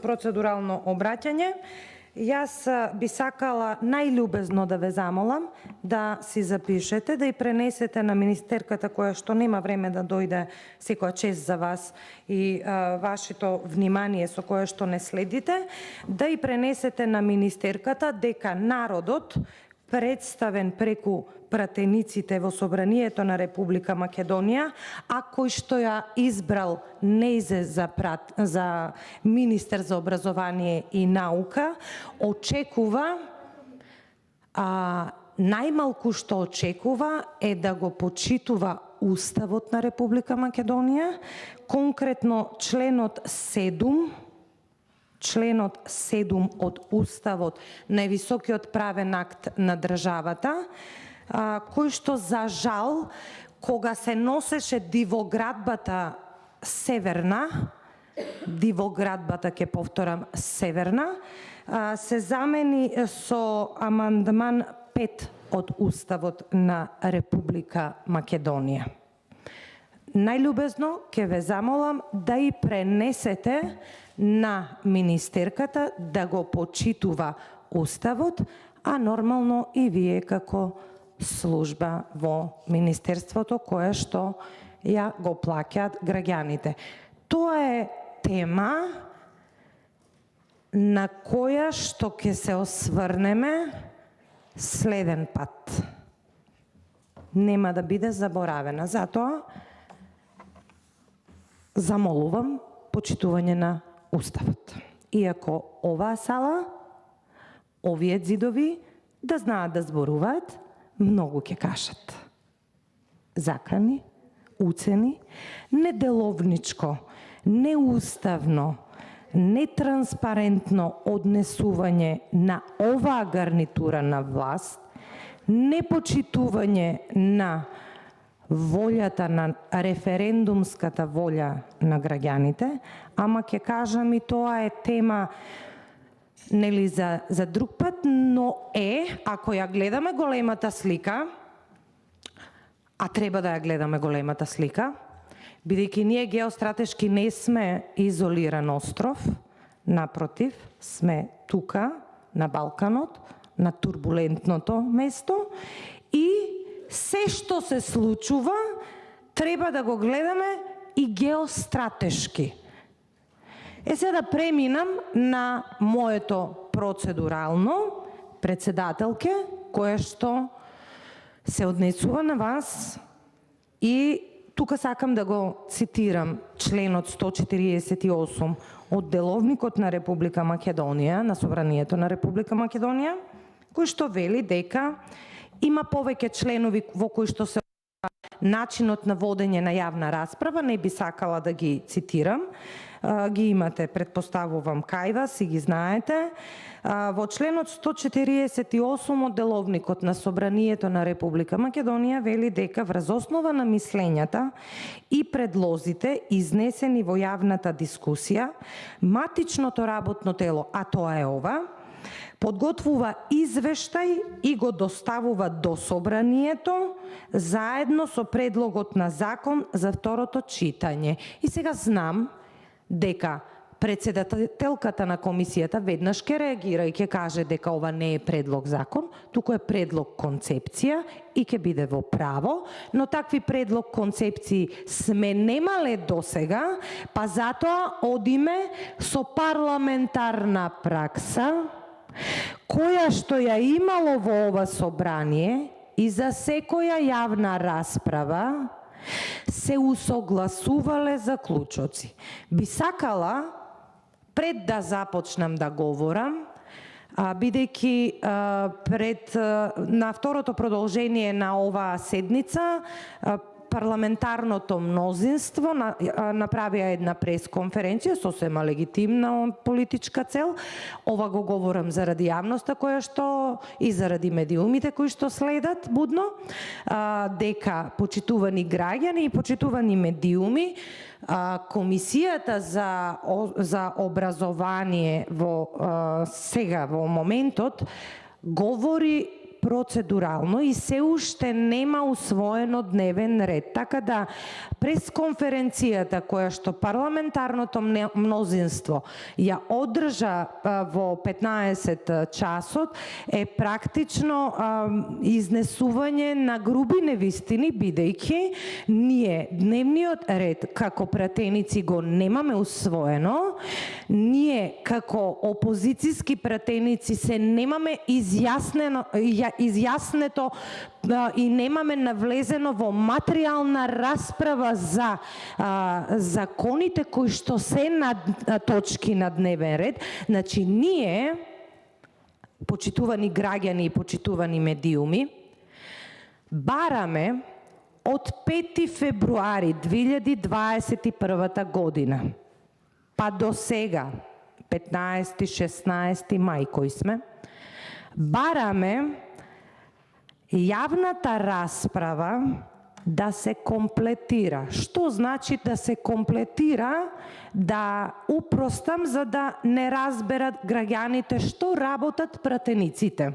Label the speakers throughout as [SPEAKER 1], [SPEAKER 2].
[SPEAKER 1] процедурално обраќање. Јас би сакала најљубезно да ве замолам да си запишете, да и пренесете на министерката која што нема време да дојде секоја чест за вас и вашето внимание со кое што не следите, да и пренесете на министерката дека народот представен преку пратениците во Собранието на Република Македонија, а кој што ја избрал нејзе за министер за образование и наука, очекува, најмалку што очекува е да го почитува Уставот на Република Македонија, конкретно членот 7 од Уставот, највисокиот правен акт на државата, кој што за жал, кога се носеше дивоградбата Северна, ќе повторам Северна, се замени со амандман 5 од Уставот на Република Македонија. Најљубезно ќе ве замолам да и пренесете на министерката да го почитува Уставот, а нормално и вие како служба во Министерството која што ја го плаќаат граѓаните. Тоа е тема на која што ќе се осврнеме следен пат. Нема да биде заборавена. Затоа замолувам почитување на Уставот. Иако оваа сала, овие ѕидови да знаат да зборуваат, многу ќе кажат. Закани, уцени, неделовничко, неуставно, нетранспарентно однесување на оваа гарнитура на власт, непочитување на волјата на референдумската волја на граѓаните, ама ќе кажам и тоа е тема нели за друг пат, но ако ја гледаме големата слика, а треба да ја гледаме големата слика, бидејќи ние геостратешки не сме изолиран остров, напротив, сме тука на Балканот, на турбулентното место и се што се случува треба да го гледаме и геостратешки. Сега да преминам на моето процедурално председателке, кое што се однесува на вас и тука сакам да го цитирам членот 148 од Деловникот на Република Македонија, на Собранието на Република Македонија, кој што вели дека има повеќе членови во кои што се начинот на водење на јавна расправа, не би сакала да ги цитирам, ги имате, предпоставувам, кај вас и ги знаете. Во членот 148 од Деловникот на Собранието на Република Македонија вели дека врз основа на мислењата и предлозите изнесени во јавната дискусија, матичното работно тело, а тоа е ова, подготвува извештај и го доставува до Собранието заедно со предлогот на закон за второто читање. И сега знам дека председателката на комисијата веднаш ќе реагира и ќе каже дека ова не е предлог закон, туку е предлог концепција и ќе биде во право, но такви предлог концепции сме немале досега, па затоа одиме со парламентарна пракса која што ја имало во ова собрание и за секоја јавна расправа се усогласувале заклучоци. Би сакала, пред да започнам да говорам, бидејќи на второто продолжение на оваа седница парламентарното мнозинство направија една пресконференција, сосема легитимна политичка цел. Ова го говорам заради јавноста која што и заради медиумите кои што следат будно, дека почитувани граѓани и почитувани медиуми, Комисијата за образование сега во моментот говори процедурално и се уште нема усвоено дневен ред. Така да пресконференцијата која што парламентарното мнозинство ја одржа во 15 часот е практично изнесување на груби невистини, бидејќи ние дневниот ред како пратеници го немаме усвоено, ние како опозицијски пратеници се немаме изјаснето и немаме навлезено во материјална расправа за законите кои што се на точки на дневен ред. Значи ние, почитувани граѓани и почитувани медиуми, бараме од 5 февруари 2021 година па до сега 15-16 мај кој сме, бараме јавната расправа да се комплетира. Што значи да се комплетира? Да упростам за да не разберат граѓаните што работат пратениците,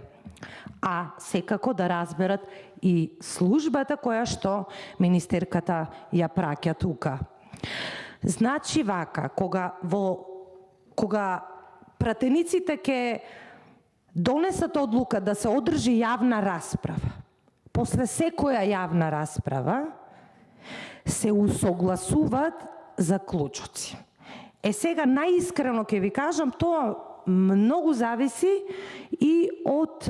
[SPEAKER 1] а секако да разберат и службата која што министерката ја праќа тука. Значи вака, кога пратениците ќе донесат одлука да се одржи јавна расправа, после секоја јавна расправа се усогласуваат заклучоци. Сега најискрено ќе ви кажам, тоа многу зависи и од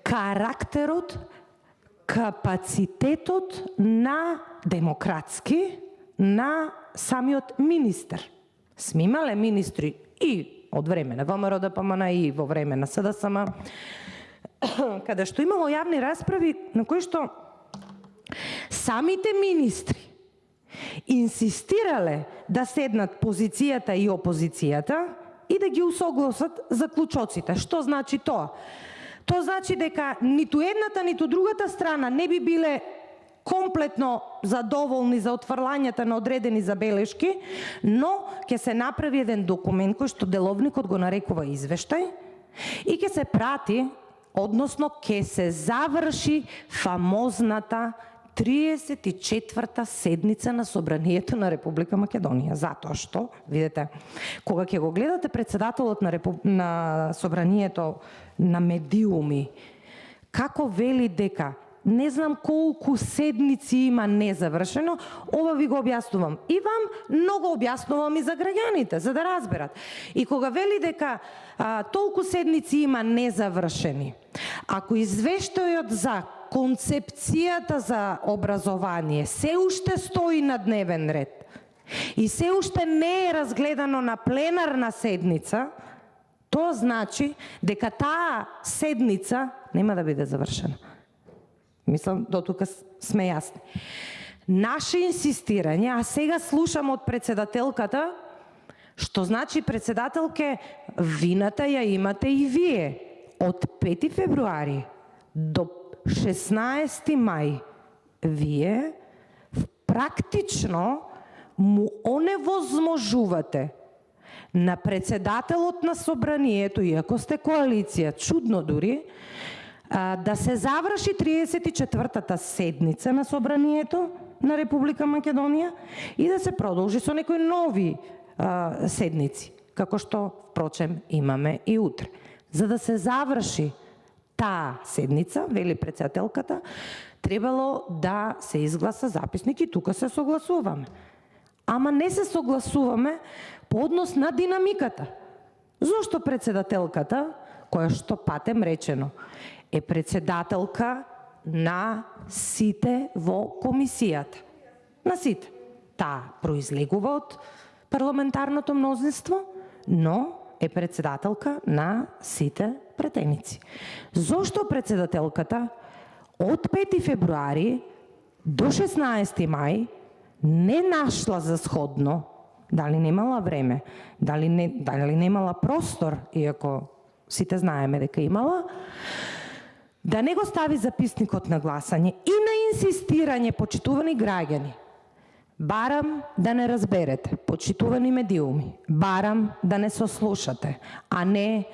[SPEAKER 1] карактерот, капацитетот на демократски на самиот министер. Сме имале министри и од време на ВМРО ДПМН и во време на СДСМ, каде што имало јавни расправи на кои што самите министри инсистирале да седнат позицијата и опозицијата и да ги усогласат заклучоците. Што значи тоа? Тоа значи дека ниту едната, ниту другата страна не би биле комплетно задоволни за отфрлањата на одредени забелешки, но ќе се направи еден документ кој што деловникот го нарекува извештај и ќе се прати, односно ќе се заврши фамозната 34-та седница на Собранието на Република Македонија. Затоа што, видете, кога ќе го гледате председателот на Собранието на медиуми, како вели дека не знам колку седници има незавршено, ова ви го објаснувам. И вам многу објаснувам и за граѓаните, за да разберат. И кога вели дека толку седници има незавршени, ако извештајот за концепцијата за образование се уште стои на дневен ред и се уште не е разгледано на пленарна седница, тоа значи дека таа седница нема да биде завршена. Мислам, до тука сме јасни. Наше инсистирање, а сега слушам од председателката, што значи председателке, вината ја имате и вие. Од 5 февруари до 16 мај вие практично му оневозможувате на председателот на Собранието, иако сте коалиција, чудно дури, да се заврши 34-та седница на Собранието на Република Македонија и да се продолжи со некои нови седници, како што, впрочем, имаме и утре. За да се заврши таа седница, вели председателката, требало да се изгласа записник и тука се согласуваме. Ама не се согласуваме по однос на динамиката. Зошто председателката, која што патем речено, е председателка на сите во комисијата. На сите. Таа произлегува од парламентарното мнозинство, но е председателка на сите пратеници. Зошто председателката од 5 февруари до 16 мај не нашла за сходно, дали немала време, дали немала простор, иако сите знаеме дека имала, да не го стави записникот на гласање и на инсистирање, почитувани граѓани, барам да не разберете, почитувани медиуми, барам да не сослушате, а не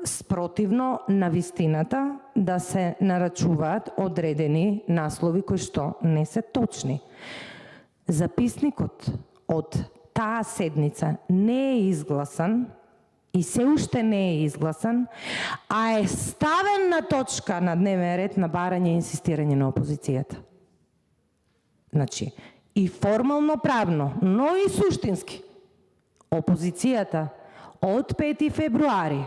[SPEAKER 1] спротивно на вистината да се нарачуваат одредени наслови кои што не се точни. Записникот од таа седница не е изгласан и се уште не е изгласан, а е ставен на точка на дневен ред на барање и инсистирање на опозицијата. Значи, и формално правно, но и суштински, опозицијата од 5 февруари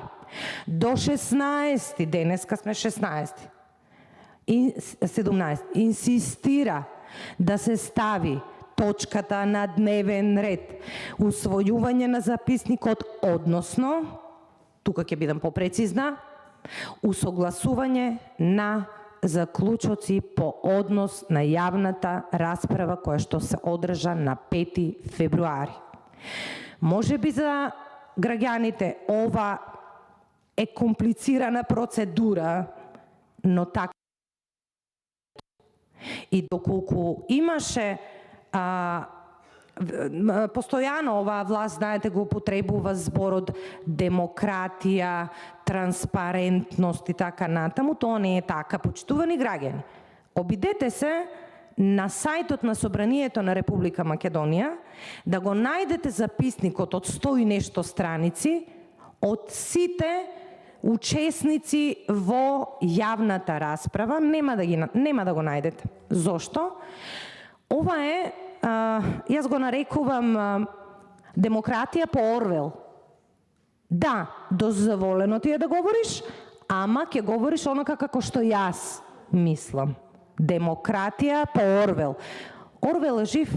[SPEAKER 1] до 16, денеска сме 16, 17, инсистира да се стави точката на дневен ред, усвојување на записникот, односно, тука ќе бидам попрецизна, усогласување на заклучоци по однос на јавната расправа која што се одржа на 5 февруари. Може би за граѓаните ова е комплицирана процедура, но така. И доколку имаше постојано оваа власт, знаете, го употребува зборот демократија, транспарентност и така натаму, тоа не е така, почитувани граѓани. Обидете се на сајтот на Собранието на Република Македонија да го најдете записникот од 100 и нешто страници од сите учесници во јавната расправа, нема да го најдете. Зошто? Ова е, јас го нарекувам демократија по Орвел. Да, дозволено ти е да говориш, ама ќе говориш онака како што јас мислам. Демократија по Орвел. Орвел е жив,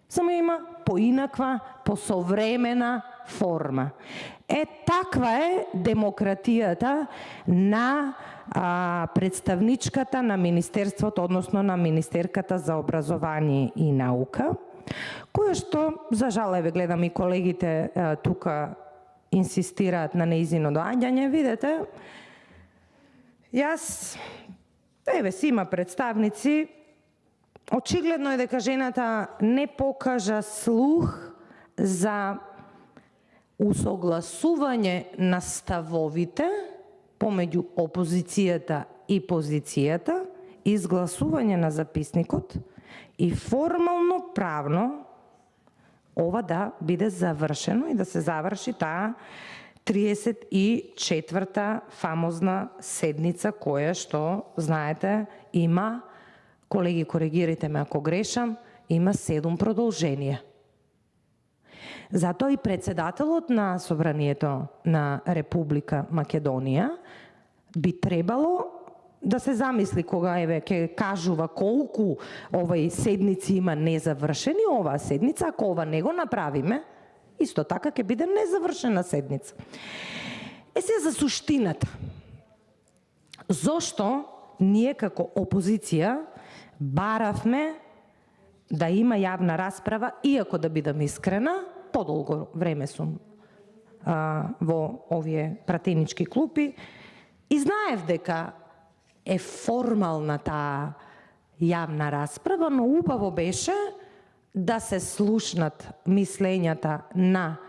[SPEAKER 1] само има поинаква, посовремена форма. Таква е демократијата на представничката на Министерството, односно на Министерката за образование и наука, која што, за жал, еве гледам и колегите тука инсистираат на нејзино доаѓање. Видете, јас, еве си има представници, очигледно е дека жената не покажа слух за усогласување на ставовите помеѓу опозицијата и позицијата, изгласување на записникот и формално правно ова да биде завршено и да се заврши таа 34-та фамозна седница која што, знаете, има, колеги, коригирайте ме ако грешам, има 7 продолженија. Затоа и председателот на Собранието на Република Македонија би требало да се замисли кога еве ќе кажува колку овај седници има незавршени оваа седница, ако ова не го направиме, исто така ќе биде незавршена седница. Се за суштината. Зошто ние како опозиција баравме да има јавна расправа, иако да бидам искрена, подолго време сум во овие пратенички клупи и знаев дека е формална таа јавна расправа, но убаво беше да се слушнат мислењата на,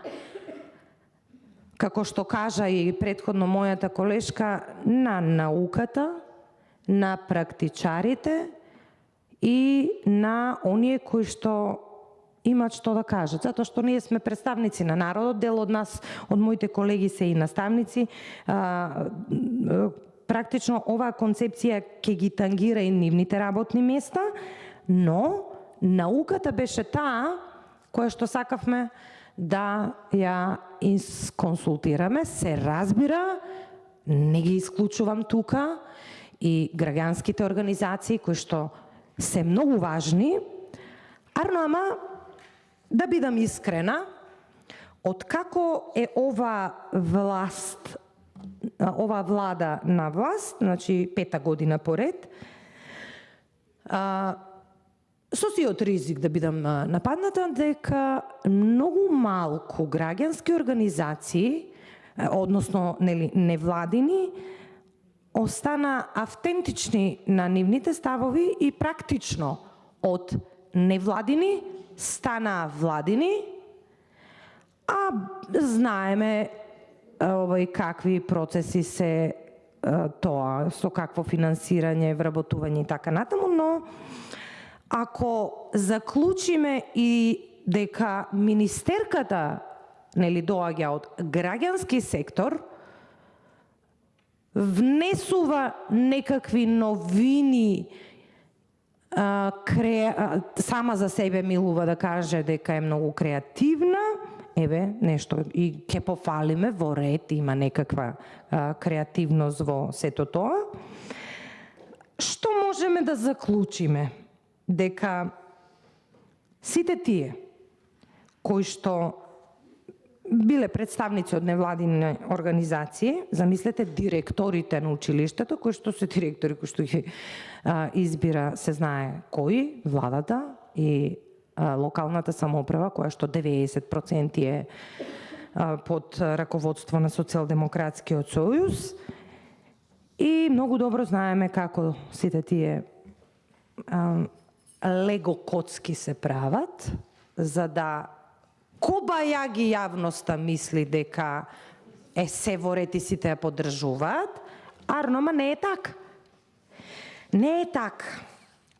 [SPEAKER 1] како што кажа и претходно мојата колешка, на науката, на практичарите и на оние кои што имат што да кажат, затоа што ние сме представници на народот, дел од нас, од моите колеги се и наставници, практично оваа концепција ќе ги тангира и нивните работни места, но науката беше таа која што сакавме да ја консултираме, се разбира, не ги исклучувам тука, и граѓанските организации кои што се многу важни, ама да бидам искрена, откако е оваа власт, оваа влада на власт, значи 5-та година поред, со сиот ризик да бидам нападната, дека многу малку граѓански организации, односно невладини, остана автентични на нивните ставови и практично од невладини стана владини, а знаеме какви процеси се тоа, со какво финансирање, вработување и така натаму, но ако заклучиме и дека министерката доаѓа од граѓански сектор, внесува некакви новини, сама за себе милува да каже дека е многу креативна, нешто и ќе пофалиме во ред, има некаква креативност во сето тоа. Што можеме да заклучиме? Дека сите тие кои што биле представници од невладини организации, замислете директорите на училиштето, кои што се директори, кои што ги избира, се знае кои, владата и локалната самоуправа, која што 90% е под раководство на Социјалдемократскиот сојуз. И многу добро знаеме како сите тие лего коцки се прават, за да кобајаги јавноста мисли дека се во ред и сите ја поддржуваат, ама не е така. Не е така.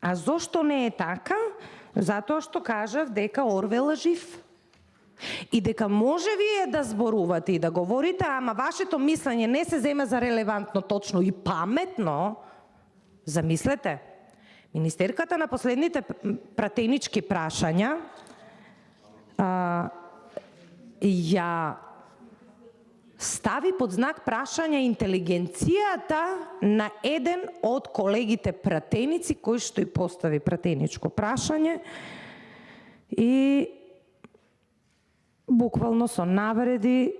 [SPEAKER 1] А зошто не е така? Затоа што кажав дека Орвел е жив. И дека може вие да зборувате и да говорите, ама вашето мислење не се зема за релевантно, точно и паметно. Замислете, министерката на последните пратенички прашања ја стави под знак прашање интелигенцијата на еден од колегите пратеници кој што и постави пратеничко прашање и буквално со навреди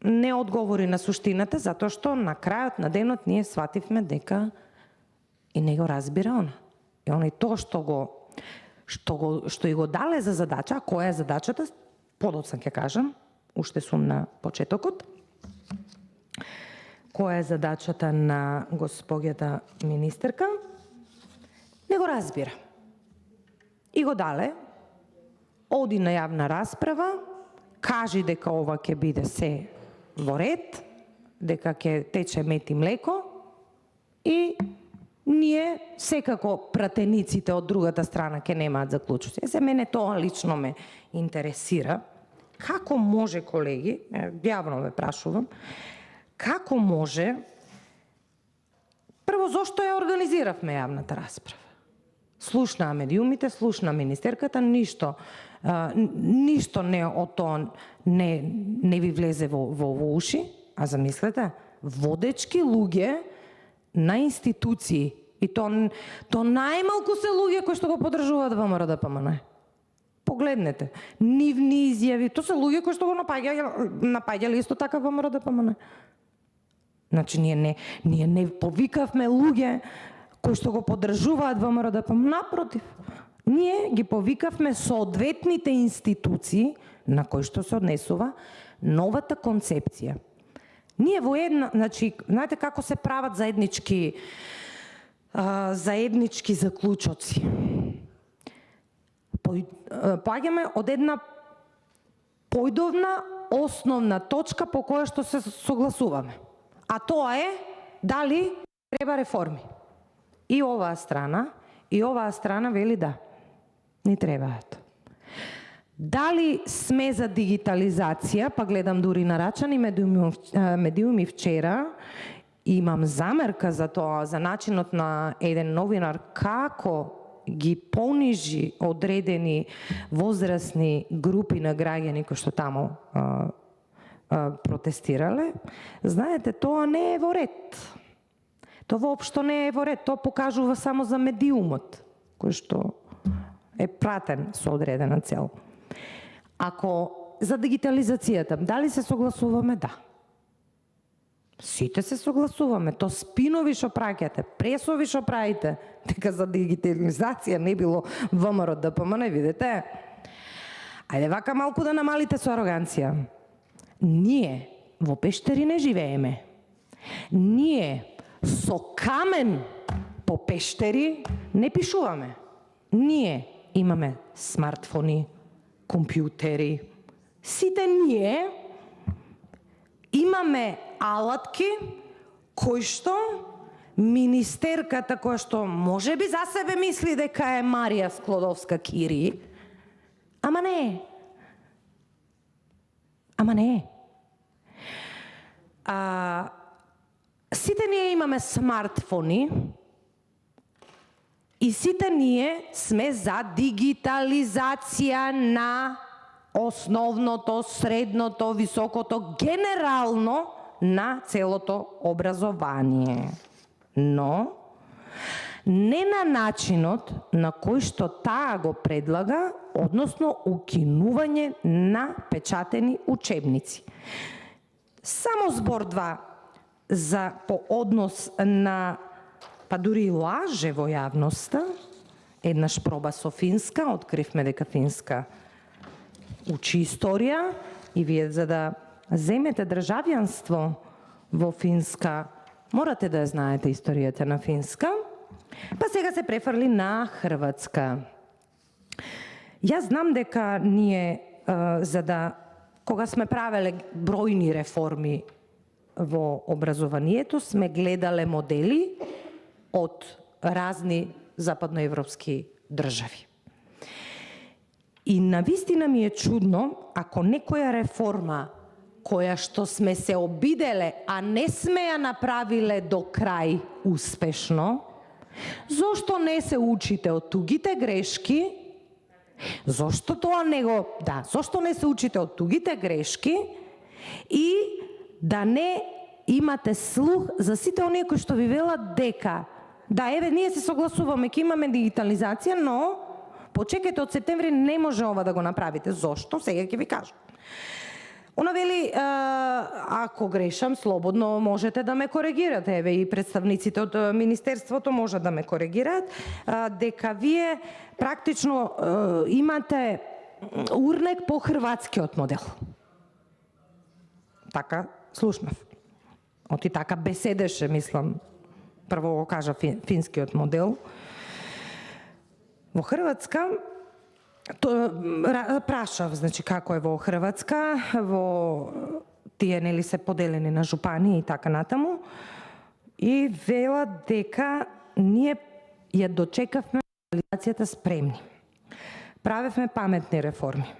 [SPEAKER 1] не одговори на суштината, затоа што на крајот на денот ние свативме дека и не го разбира она. И оној тоа што и го дале за задача, а која е задачата, подоцна ќе кажам, уште сум на почетокот. Која е задачата на госпоѓата министерка? Не го разбира. И го дале, оди на јавна расправа, кажи дека ова ќе биде се во ред, дека ќе тече мед и млеко и ние секако пратениците од другата страна ќе немаат заклучоци. За мене тоа лично ме интересира. Како може, колеги, јавно ве прашувам, како може, прво зошто ја организиравме јавната расправа? Слушнаа медиумите, слушна министерката, ништо не од тоа не ви влезе во уши, а замислете, водечки луѓе на институции, и то најмалку се луѓе кои што го поддржуваат ВМРО-ДПМН. Погледнете, нивни изјави, тоа се луѓе кои што го напаѓале исто така ВМРО-ДПМН. Значи, ние не повикавме луѓе кои што го поддржуваат ВМРО-ДПМН, напротив. Ние ги повикавме соодветните институции на кои што се однесува новата концепција. Ние во една, значи, знаете како се прават заеднички заклучоци. Поаѓаме од една појдовна основна точка по која што се согласуваме. А тоа е дали треба реформи. И оваа страна вели да, ни требаат. Дали сме за дигитализација, па гледам дури на Рачани медиуми вчера, имам замерка за тоа, за начинот на еден новинар како ги понижи одредени возрастни групи на граѓани кои што таму протестирале. Знаете, тоа не е во ред. Тоа воопшто не е во ред. Тоа покажува само за медиумот, кој што е пратен со одредена цел. Ако за дигитализацијата, дали се согласуваме? Да. Сите се согласуваме. То спинови што праќате, пресови што правите, дека за дигитализација не било ВМРО-ДПМН, видите. Ајде вака малку да намалите со ароганција. Ние во пештери не живееме. Ние со камен по пештери не пишуваме. Ние имаме смартфони, компјутери. Сите ние имаме алатки кои што министерката која што може би за себе мисли дека е Марија Склодовска-Кири, ама не е. Ама не е. Сите ние имаме смартфони и сите ние сме за дигитализација на основното, средното, високото, генерално на целото образование. Но не на начинот на кој што таа го предлага, односно укинување на печатени учебници. Само збор два за по однос на, па дури лаже во јавноста. Еднаш проба со финска, откривме дека финска учи историја и вие за да земете државјанство во Финска, морате да ја знаете историјата на Финска, па сега се префрли на Хрватска. Јас знам дека ние, за да, кога сме правеле бројни реформи во образованието, сме гледале модели од разни западноевропски држави. И навистина ми е чудно, ако некоја реформа која што сме се обиделе, а не сме ја направиле до крај успешно, зошто не се учите од тугите грешки, зошто тоа не го, да, зошто не се учите од тугите грешки и да не имате слух за сите оние кои што ви велат дека, да, еве, ние се согласуваме, ќе имаме дигитализација, но почекајте од септември не може ова да го направите. Зошто? Сега ќе ви кажам. Она вели, ако грешам, слободно можете да ме коригирате. Еве и представниците од Министерството можат да ме коригираат, дека вие практично имате урнек по хрватскиот модел. Така слушнав. Оти така беседеше, мислам, прво го кажа финскиот модел. Во Хрватска, прашав, значи, како е во Хрватска, во тие нели се поделени на жупании и така натаму, и вела дека ние ја дочекавме дигитализацијата спремни. Правевме паметни реформи.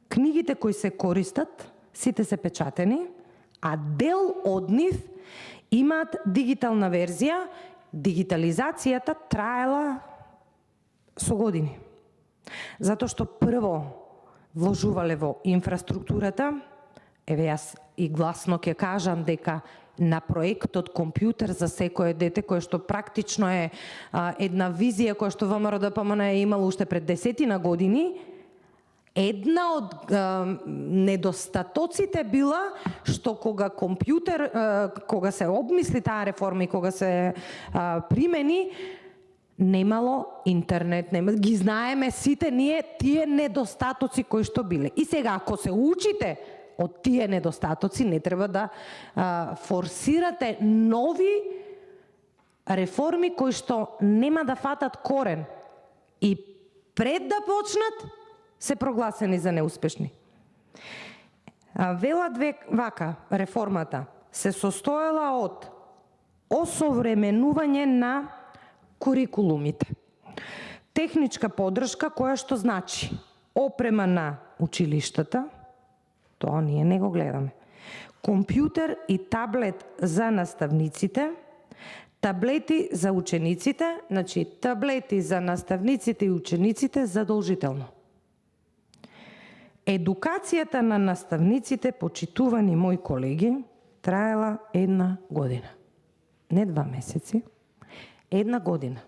[SPEAKER 1] Книгите кои се користат, сите се печатени, а дел од нив имаат дигитална верзија. Дигитализацијата траела со години. Затоа што прво вложувале во инфраструктурата, еве јас и гласно ќе кажам дека на проектот компјутер за секое дете, кој што практично е една визија која што ВМРО ДПМН е имало уште пред 10 години, една од недостатоците била што кога компјутер, кога се обмисли таа реформа и кога се примени, немало интернет, ги знаеме сите ние тие недостатоци кои што биле. И сега, ако се учите од тие недостатоци, не треба да форсирате нови реформи кои што нема да фатат корен и пред да почнат се прогласени за неуспешни. Велат вака, реформата се состоела од осовременување на курикулумите, техничка поддршка која што значи опрема на училиштата, тоа ние не го гледаме, компјутер и таблет за наставниците, таблети за учениците, значи таблети за наставниците и учениците задолжително. Едукацијата на наставниците, почитувани мои колеги, траела 1 година. Не 2 месеци, 1 година.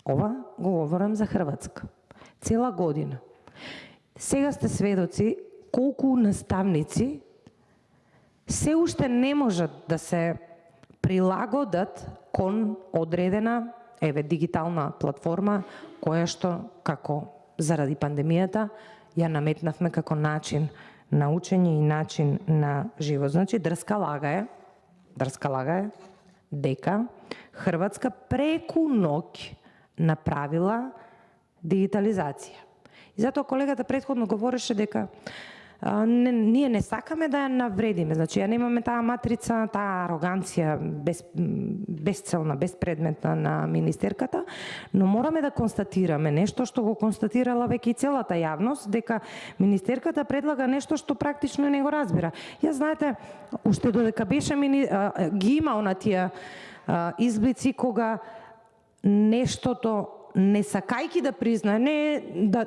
[SPEAKER 1] Ова го говорам за Хрватска. Цела година. Сега сте сведоци колку наставници се уште не можат да се прилагодат кон одредена, еве, дигитална платформа, која што, како заради пандемијата, ја наметнавме како начин на учење и начин на живот. Значи, дрска лага е дека Хрватска преку ноќ направила дигитализација. И затоа колегата претходно говореше дека ние не сакаме да ја навредиме. Значи, ја немаме таа матрица, таа ароганција безцелна, безпредметна на министерката, но мораме да констатираме нешто што го констатирала веќе и целата јавност, дека министерката предлага нешто што практично не го разбира. Ја знаете, уште додека беше ги има на тие изблици кога нештото не сакајки да признае, не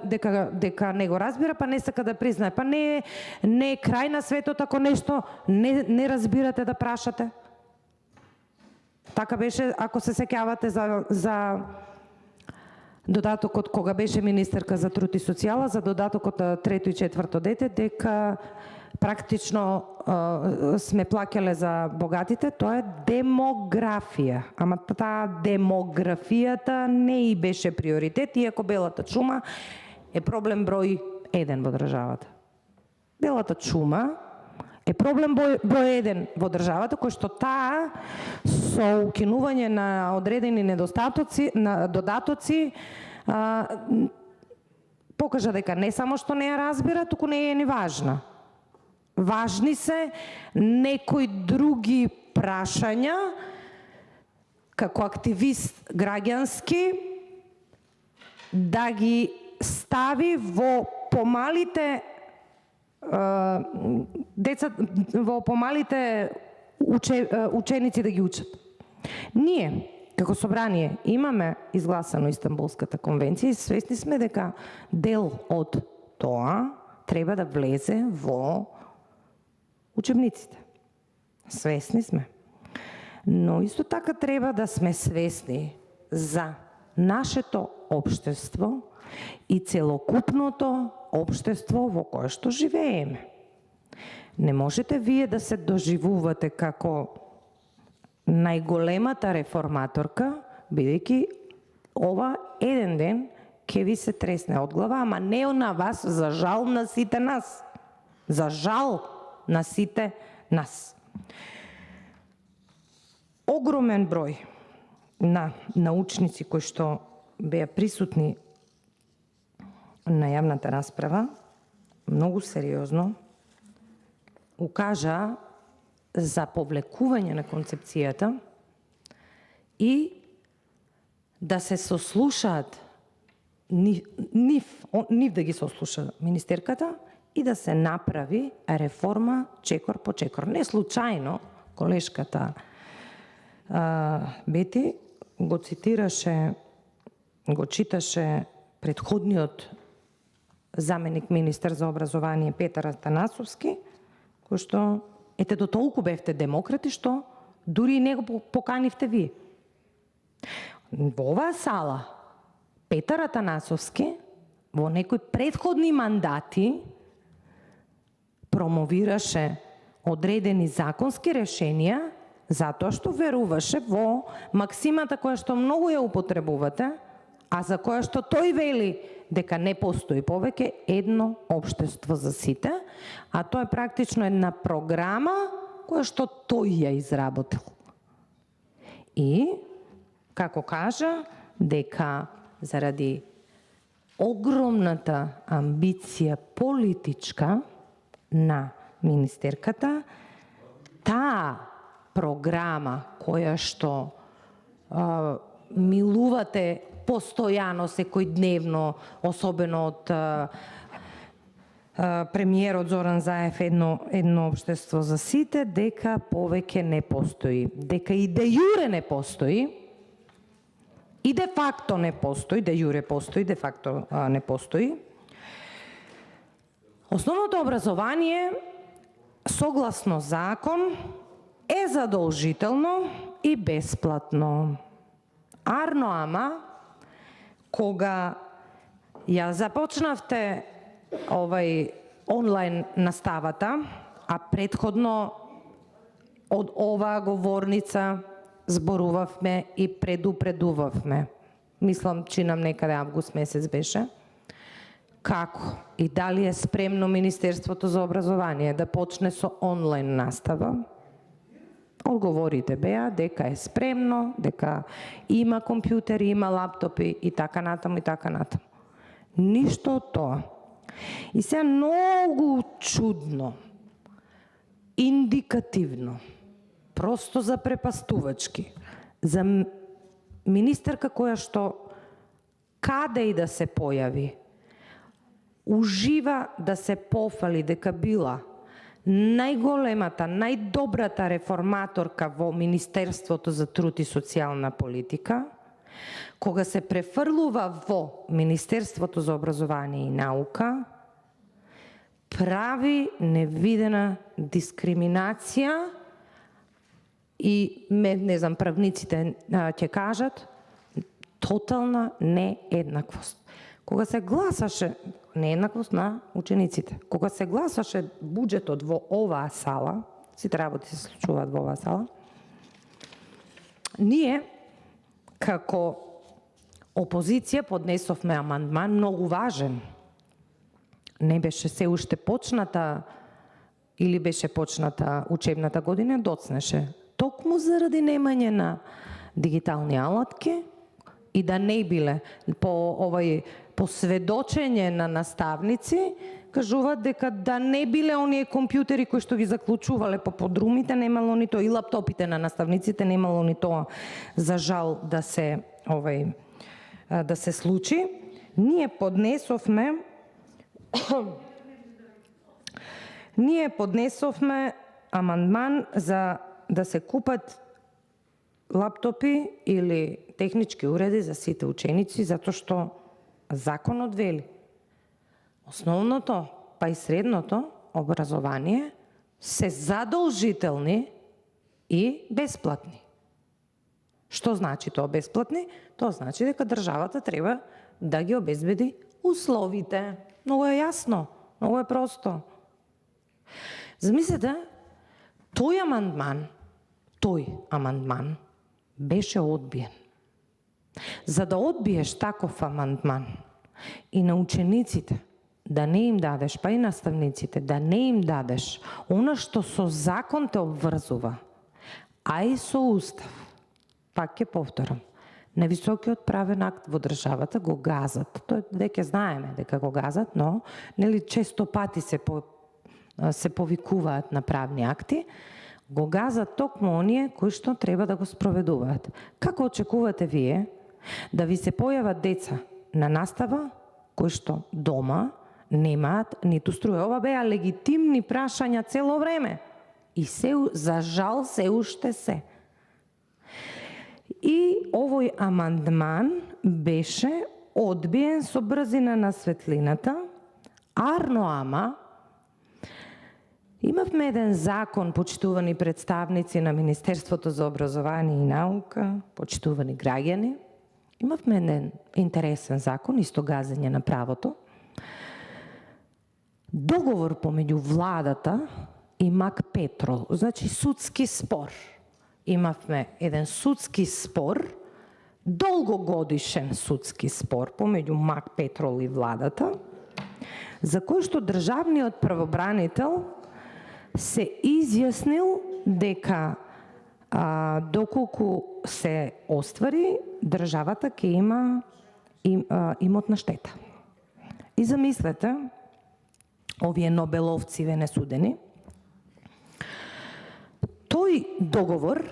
[SPEAKER 1] дека не го разбира, па не сака да признае, па не е крај на светот ако нешто не разбирате да прашате. Така беше, ако се сеќавате за додатокот кога беше министерка за труд и социјала, за додатокот на трето и четврто дете, дека практично сме плаќале за богатите, тоа е демографија. Ама таа демографијата не и беше приоритет, иако белата чума е проблем број 1 во државата. Белата чума е проблем број 1 во државата, кој што таа со укинување на одредени недостатоци, на додатоци, покажа дека не само што не ја разбира, туку не е ни важна. Важни се некои други прашања, како активист граѓански, да ги стави во помалите деца, во помалите ученици да ги учат. Ние, како собрание, имаме изгласано Истанбулската конвенција и свесни сме дека дел од тоа треба да влезе во учебниците. Свесни сме. Но исто така треба да сме свесни за нашето општество и целокупното општество во кое што живееме. Не можете вие да се доживувате како најголемата реформаторка, бидејќи ова еден ден ќе ви се тресне од глава, ама не на вас, за жал на сите нас. За жал на сите нас. Огромен број на научници кои што беа присутни на јавната расправа, многу сериозно укажа за повлекување на концепцијата и да се сослушаат нив да ги сослуша министерката и да се направи реформа чекор по чекор. Не случајно колешката Бети го цитираше, го читаше предходниот заменик министер за образование Петар Атанасовски, кој што ете до толку бевте демократи што дури и не го поканивте вие. Во оваа сала Петар Атанасовски во некои предходни мандати промовираше одредени законски решенија затоа што веруваше во максимата која што многу ја употребувате, а за која што тој вели дека не постои повеќе едно општество за сите, а тоа е практично една програма која што тој ја изработил. И, како кажа, дека заради огромната амбиција политичка на министерката, таа програма која што милувате постојано, секојдневно, особено од премиерот Зоран Заев, едно општество за сите, дека повеќе не постои. Дека и де јуре не постои, и де факто не постои, де јуре постои, де факто не постои. Основното образование, согласно закон, е задолжително и бесплатно. Арно ама, кога ја започнавте онлайн наставата, а предходно од оваа говорница зборувавме и предупредувавме, мислам, чинам некаде август месец беше, како и дали е спремно Министерството за образование да почне со онлайн настава. Одговорите беа дека е спремно, дека има компјутери, има лаптопи и така натаму и така натаму. Ништо од тоа. И сега многу чудно, индикативно, просто запрепастувачки, за министерка која што каде и да се појави, ужива да се пофали дека била најголемата, најдобрата реформаторка во Министерството за труд и социјална политика, кога се префрлува во Министерството за образование и наука, прави невидена дискриминација и, не знам, правниците ќе кажат, тотална нееднаквост. Кога се гласаше, нееднаквост на учениците, кога се гласаше буџетот во оваа сала, сите работи се случуваат во оваа сала, ние, како опозиција, поднесовме амандман многу важен. Не беше се уште почната, или беше почната учебната година, доцнеше. Токму заради немање на дигитални алатки и да не биле по сведочење на наставници, кажуваат дека да не биле оние компјутери кои што ги заклучувале по подрумите, немало ни тоа, и лаптопите на наставниците, немало ни тоа, за жал, да се случи. Ние поднесовме амандман за да се купат лаптопи или технички уреди за сите ученици, затоа што законот вели основното, па и средното образование се задолжителни и бесплатни. Што значи тоа бесплатни? Тоа значи дека државата треба да ги обезбеди условите. Многу е јасно, многу е просто. Замислете, тој амандман беше одбиен. За да одбиеш таков амандман и на учениците да не им дадеш, па и наставниците, да не им дадеш она што со закон те обврзува, а и со устав, пак ќе повторам, највисокиот правен акт во државата го газат. Тоа веќе знаеме дека го газат, но нели често пати се повикуваат на правни акти, го газат токму оние кои што треба да го спроведуваат. Како очекувате вие да ви се појават деца на настава кои што дома немаат ниту струја? Ова беа легитимни прашања цело време и за жал се уште се. И овој амандман беше одбиен со брзина на светлината, арно ама имавме еден закон, почитувани представници на Министерството за образование и наука, почитувани граѓани, имавме еден интересен закон, исто газење на правото, договор помеѓу владата и Мак Петрол, значи судски спор. Имавме еден судски спор, долгогодишен судски спор помеѓу Мак Петрол и владата, за кој што државниот правобранител се изјаснил дека доколку се оствари, државата ќе има имотна штета. И замислете, овие нобеловци венесудени, тој договор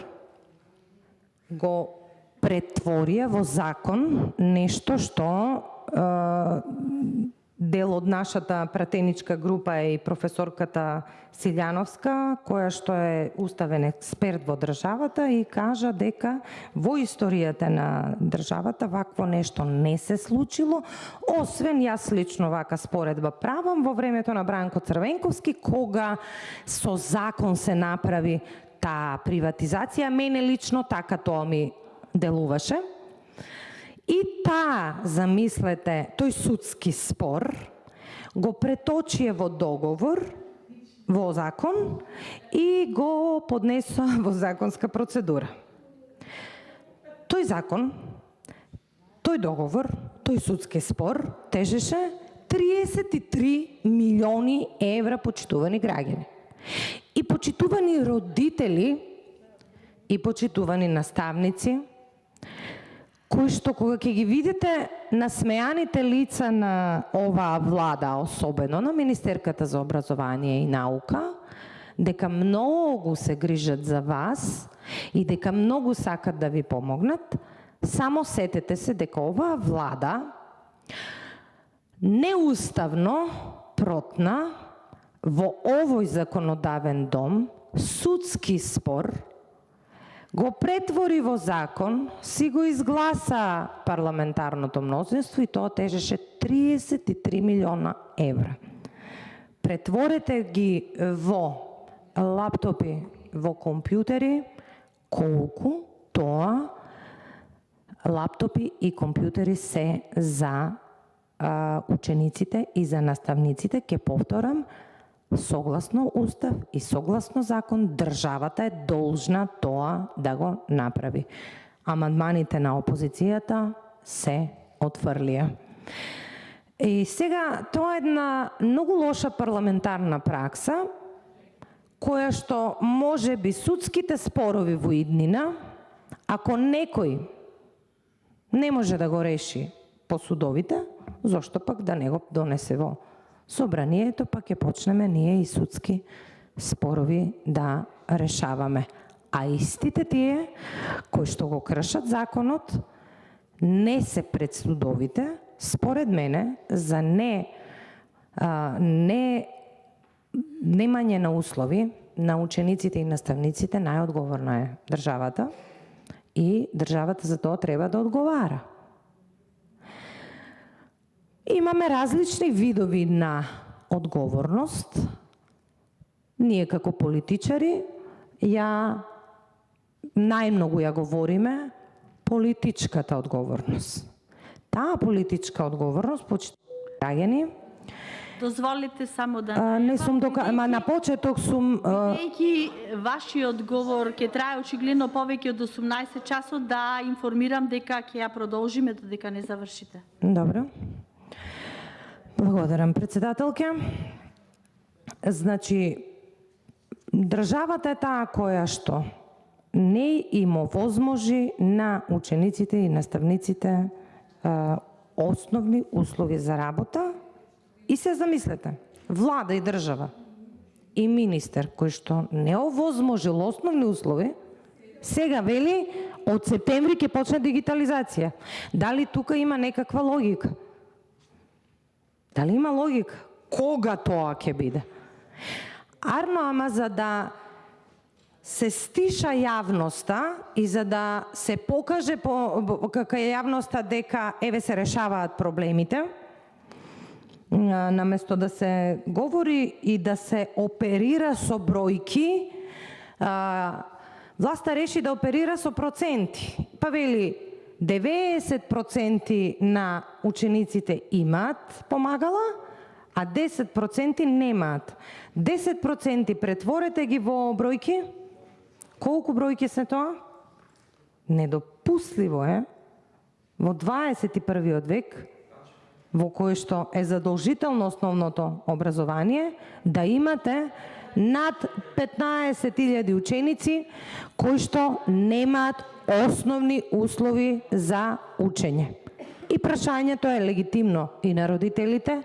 [SPEAKER 1] го претворија во закон нешто што дел од нашата пратеничка група е и професорката Силјановска, која што е уставен експерт во државата и кажа дека во историјата на државата вакво нешто не се случило, освен јас лично вака споредба правам во времето на Бранко Црвенковски, кога со закон се направи таа приватизација. Мене лично така тоа ми делуваше. И замислете, тој судски спор го преточие во договор, во закон и го поднеса во законска процедура. Тој закон, тој договор, тој судски спор тежеше 33 милиони евра, почитувани граѓани. И почитувани родители, и почитувани наставници, кои што кога ќе ги видите насмеаните лица на оваа влада, особено на Министерката за образование и наука, дека многу се грижат за вас и дека многу сакат да ви помогнат, само сетете се дека оваа влада неуставно протна во овој законодавен дом судски спор, го претвори во закон, си го изгласа парламентарното мнозинство и тоа тежеше 33 милиона евра. Претворете ги во лаптопи, во компјутери, колку тоа лаптопи и компјутери се за учениците и за наставниците, ќе повторам, согласно устав и согласно закон, државата е должна тоа да го направи. Амандманите на опозицијата се отфрлија. И сега, тоа е една многу лоша парламентарна пракса, која што може би судските спорови во иднина, ако некој не може да го реши по судовите, зошто пак да не го донесе во собранието, па ќе почнеме ние и судски спорови да решаваме. А истите тие кои што го кршат законот не се пред судовите, според мене, за немање на услови на учениците и наставниците, најодговорна е државата и државата за тоа треба да одговара. Имаме различни видови на одговорност. Ние како политичари најмногу ја говориме политичката одговорност. Таа политичка одговорност, почитувани граѓани,
[SPEAKER 2] дозволите само да
[SPEAKER 1] не сум на почеток сум
[SPEAKER 2] бидејќи вашиот говор ќе трае очигледно повеќе од 18 часот, да информирам дека ќе ја продолжиме додека не завршите.
[SPEAKER 1] Добро. Благодарам, председателке. Значи, државата е таа која што не им овозможи на учениците и наставниците основни услови за работа. И се замислете, влада и држава и министер кој што не овозможил основни услови, сега вели од септември ќе почне дигитализација. Дали тука има некаква логика? Дали има логика? Кога тоа ќе биде? Арно, ама за да се стиша јавноста и за да се покаже кај јавноста дека еве се решаваат проблемите, наместо да се говори и да се оперира со бројки, власта реши да оперира со проценти. Па вели 90% на учениците имаат помагала, а 10% немаат. 10% претворете ги во бројки. Колку бројки се тоа? Недопустливо е во 21. век, во кој што е задолжително основното образование, да имате над 15.000 ученици кои што немаат основни услови за учење. И прашањето е легитимно и на родителите,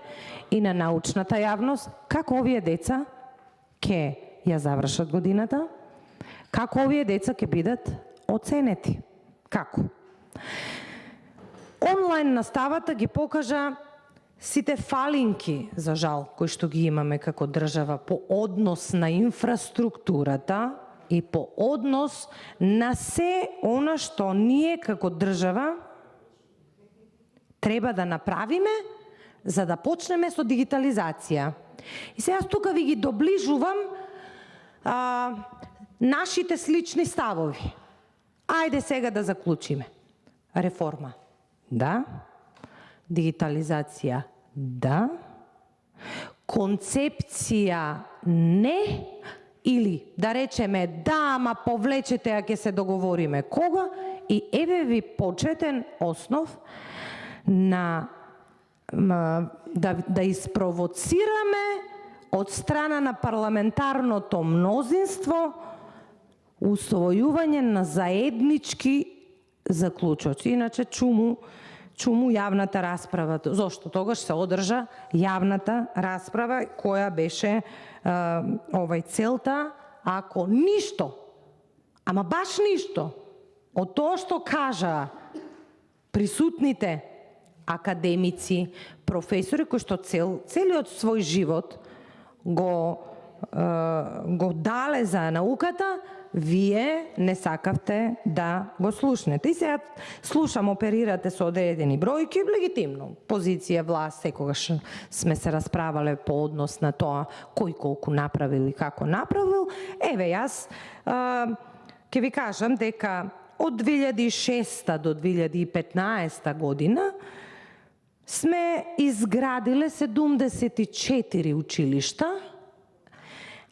[SPEAKER 1] и на научната јавност, како овие деца ќе ја завршат годината, како овие деца ќе бидат оценети. Како? Онлайн наставата ги покажа сите фалинки, за жал, кои што ги имаме како држава по однос на инфраструктурата и по однос на се она што ние како држава треба да направиме за да почнеме со дигитализација. И сега тука ви ги доближувам нашите слични ставови. Ајде сега да заклучиме. Реформа. Да. Дигитализација. Да. Концепција не. Или да речеме да, ама повлечете, а ќе се договориме кога. И еве ви почетен основ на да испровоцираме од страна на парламентарното мнозинство усвојување на заеднички заклучоци. Иначе чуму јавната расправа. Зошто? Тогаш се одржа јавната расправа која беше целта, ако ништо, ама баш ништо, од тоа што кажа присутните академици, професори кои што целиот свој живот го дале за науката, вие не сакавте да го слушнете. И сега слушам, оперирате со одредени бројки, легитимно. Позиција, власт, секогаш сме се расправале по однос на тоа кој колку направил и како направил. Еве, јас ќе ви кажам дека од 2006 до 2015 година сме изградиле 74 училишта,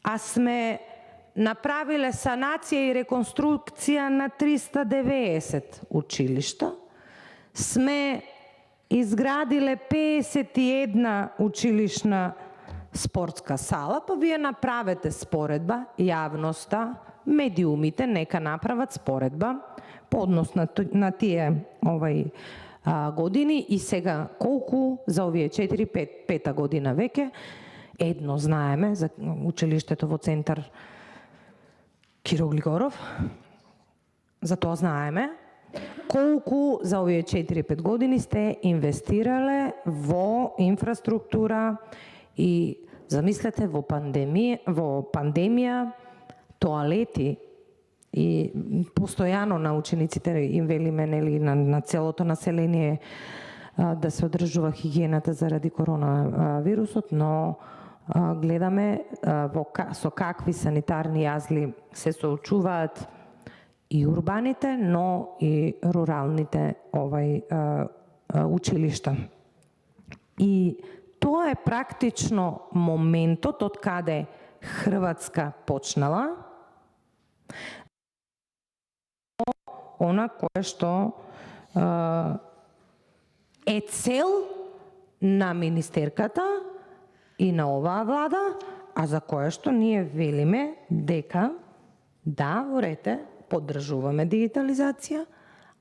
[SPEAKER 1] а сме направиле санација и реконструкција на 390 училишта. Сме изградиле 51 училишна спортска сала, па вие направете споредба, јавноста, медиумите нека направат споредба по однос на тие години и сега колку за овие 4-5 година веќе. Едно знаеме за училиштето во центар Киро Глигоров, за тоа знаеме колку за овие 4-5 години сте инвестирале во инфраструктура и замислете во пандемија тоалети и постојано на учениците им велиме нели на целото население да се одржува хигиената заради коронавирусот, но гледаме со какви санитарни јазли се соочуваат и урбаните, но и руралните училишта. И тоа е практично моментот од каде Хрватска почнала, она кое што е цел на министерката и на оваа влада, а за кое што ние велиме дека да, во рете, поддржуваме дигитализација,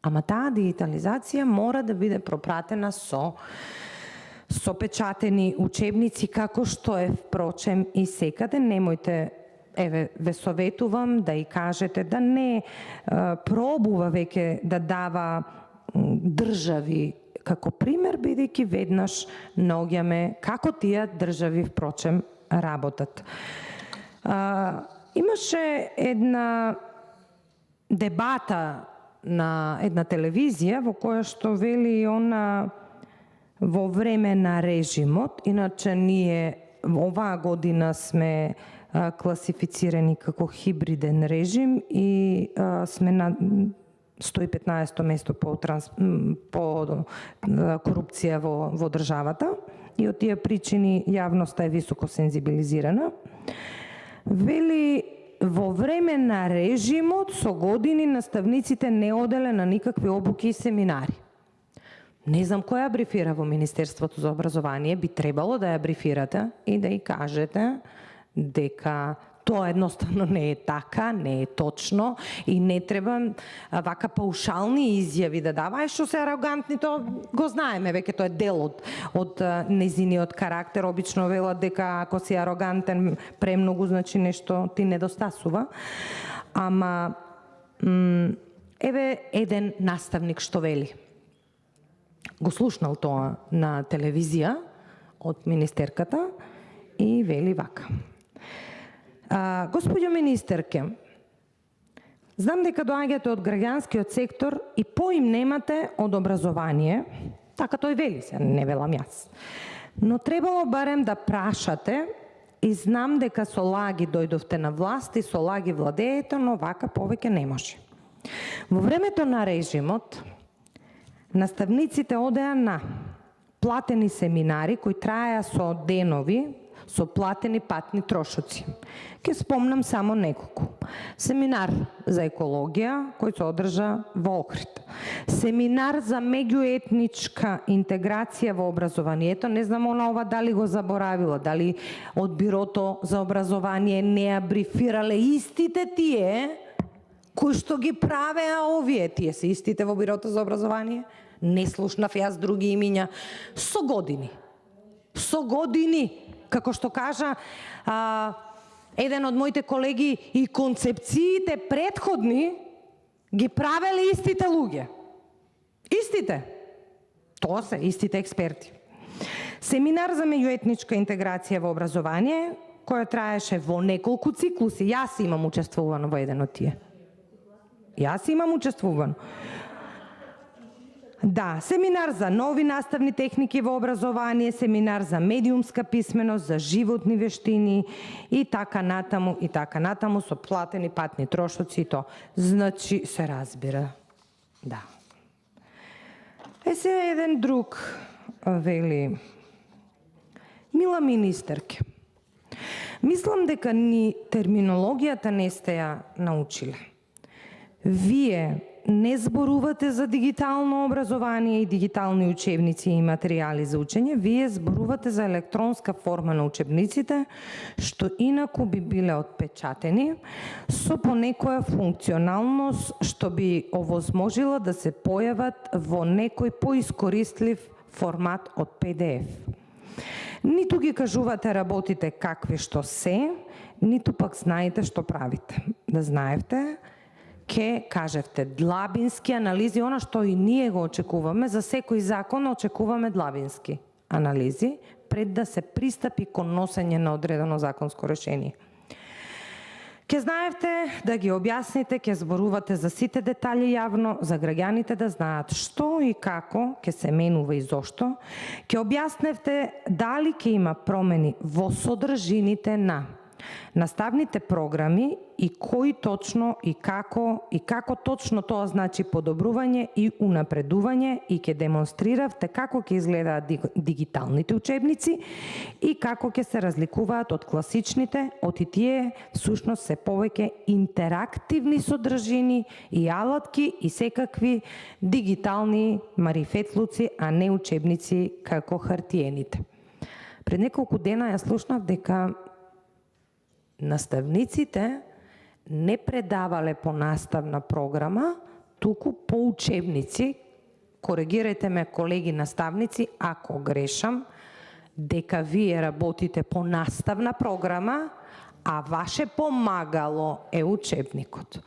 [SPEAKER 1] ама таа дигитализација мора да биде пропратена со печатени учебници, како што е впрочем и секаде. Немојте, еве, ве советувам да и кажете да не пробува веќе да дава држави како пример, бидејќи веднаш наоѓаме како тие држави впрочем работат. Имаше една дебата на една телевизија во која што вели она во време на режимот, иначе ние оваа година сме класифицирани како хибриден режим и сме на 115 место по корупција во државата и од тие причини јавноста е високо сензибилизирана. Вели во време на режимот со години наставниците не оделе на никакви обуки и семинари. Не знам кој ја брифира во Министерството за образование, би требало да ја брифирате и да и кажете дека тоа едноставно не е така, не е точно и не треба вака паушални изјави да дава. Што се арогантни, тоа го знаеме, веќе тоа е дел од незиниот карактер. Обично велат дека ако си арогантен премногу, значи нешто ти недостасува. Ама еве еден наставник што вели. Го слушнал тоа на телевизија од министерката и вели вака. Господјо министерке, знам дека доаѓате од граѓанскиот сектор и поим немате од образование, така тој вели се, не велам јас. Но требало барем да прашате и знам дека со лаги дојдовте на власт и со лаги владеете, но вака повеќе не може. Во времето на режимот, наставниците одеа на платени семинари кои траеа со денови, со платени патни трошоци. Ке спомнам само неколку. Семинар за екологија кој се одржа во Охрид. Семинар за меѓуетничка интеграција во образованието. Не знам ова дали го заборавила, дали од Бирото за образование не ја брифирале истите тие кои што ги правеа овие, тие се истите во Бирото за образование, не слушнав јас други имиња, со години. Со години, како што кажа еден од моите колеги, и концепциите претходни ги правеле истите луѓе. Истите. Тоа се истите експерти. Семинар за меѓуетничка интеграција во образование, која траеше во неколку циклуси. Јас имам учествувано во еден од тие. Јас имам учествувано. Да, семинар за нови наставни техники во образование, семинар за медиумска писменост, за животни вештини и така натаму со платени патни трошоци и то. Значи, се разбира. Да. Се еден друг вели: мила министерке, мислам дека ни терминологијата не сте ја научиле. Вие не зборувате за дигитално образование и дигитални учебници и материјали за учење, вие зборувате за електронска форма на учебниците, што инаку би биле отпечатени со понекоја функционалност што би овозможила да се појават во некој поискористлив формат од PDF. Ниту ги кажувате работите какви што се, ниту пак знаете што правите. Да знаевте, ке кажевте длабински анализи, она што и ние го очекуваме, за секој закон очекуваме длабински анализи, пред да се пристапи кон носење на одредено законско решение. Ке знаевте да ги објасните, ке зборувате за сите детали јавно, за граѓаните да знаат што и како ке се менува и зошто, ке објасневте дали ке има промени во содржините на наставните програми и кои точно и како точно тоа значи подобрување и унапредување, и ќе демонстриравте како ќе изгледаат дигиталните учебници и како ќе се разликуваат од класичните, од и тие всушност се повеќе интерактивни содржини и алатки и секакви дигитални марифетлуци, а не учебници како хартиените. Пред неколку дена ја слушнав дека наставниците не предавале по наставна програма, туку по учебници. Коригирајте ме, колеги наставници, ако грешам, дека вие работите по наставна програма, а ваше помагало е учебникот.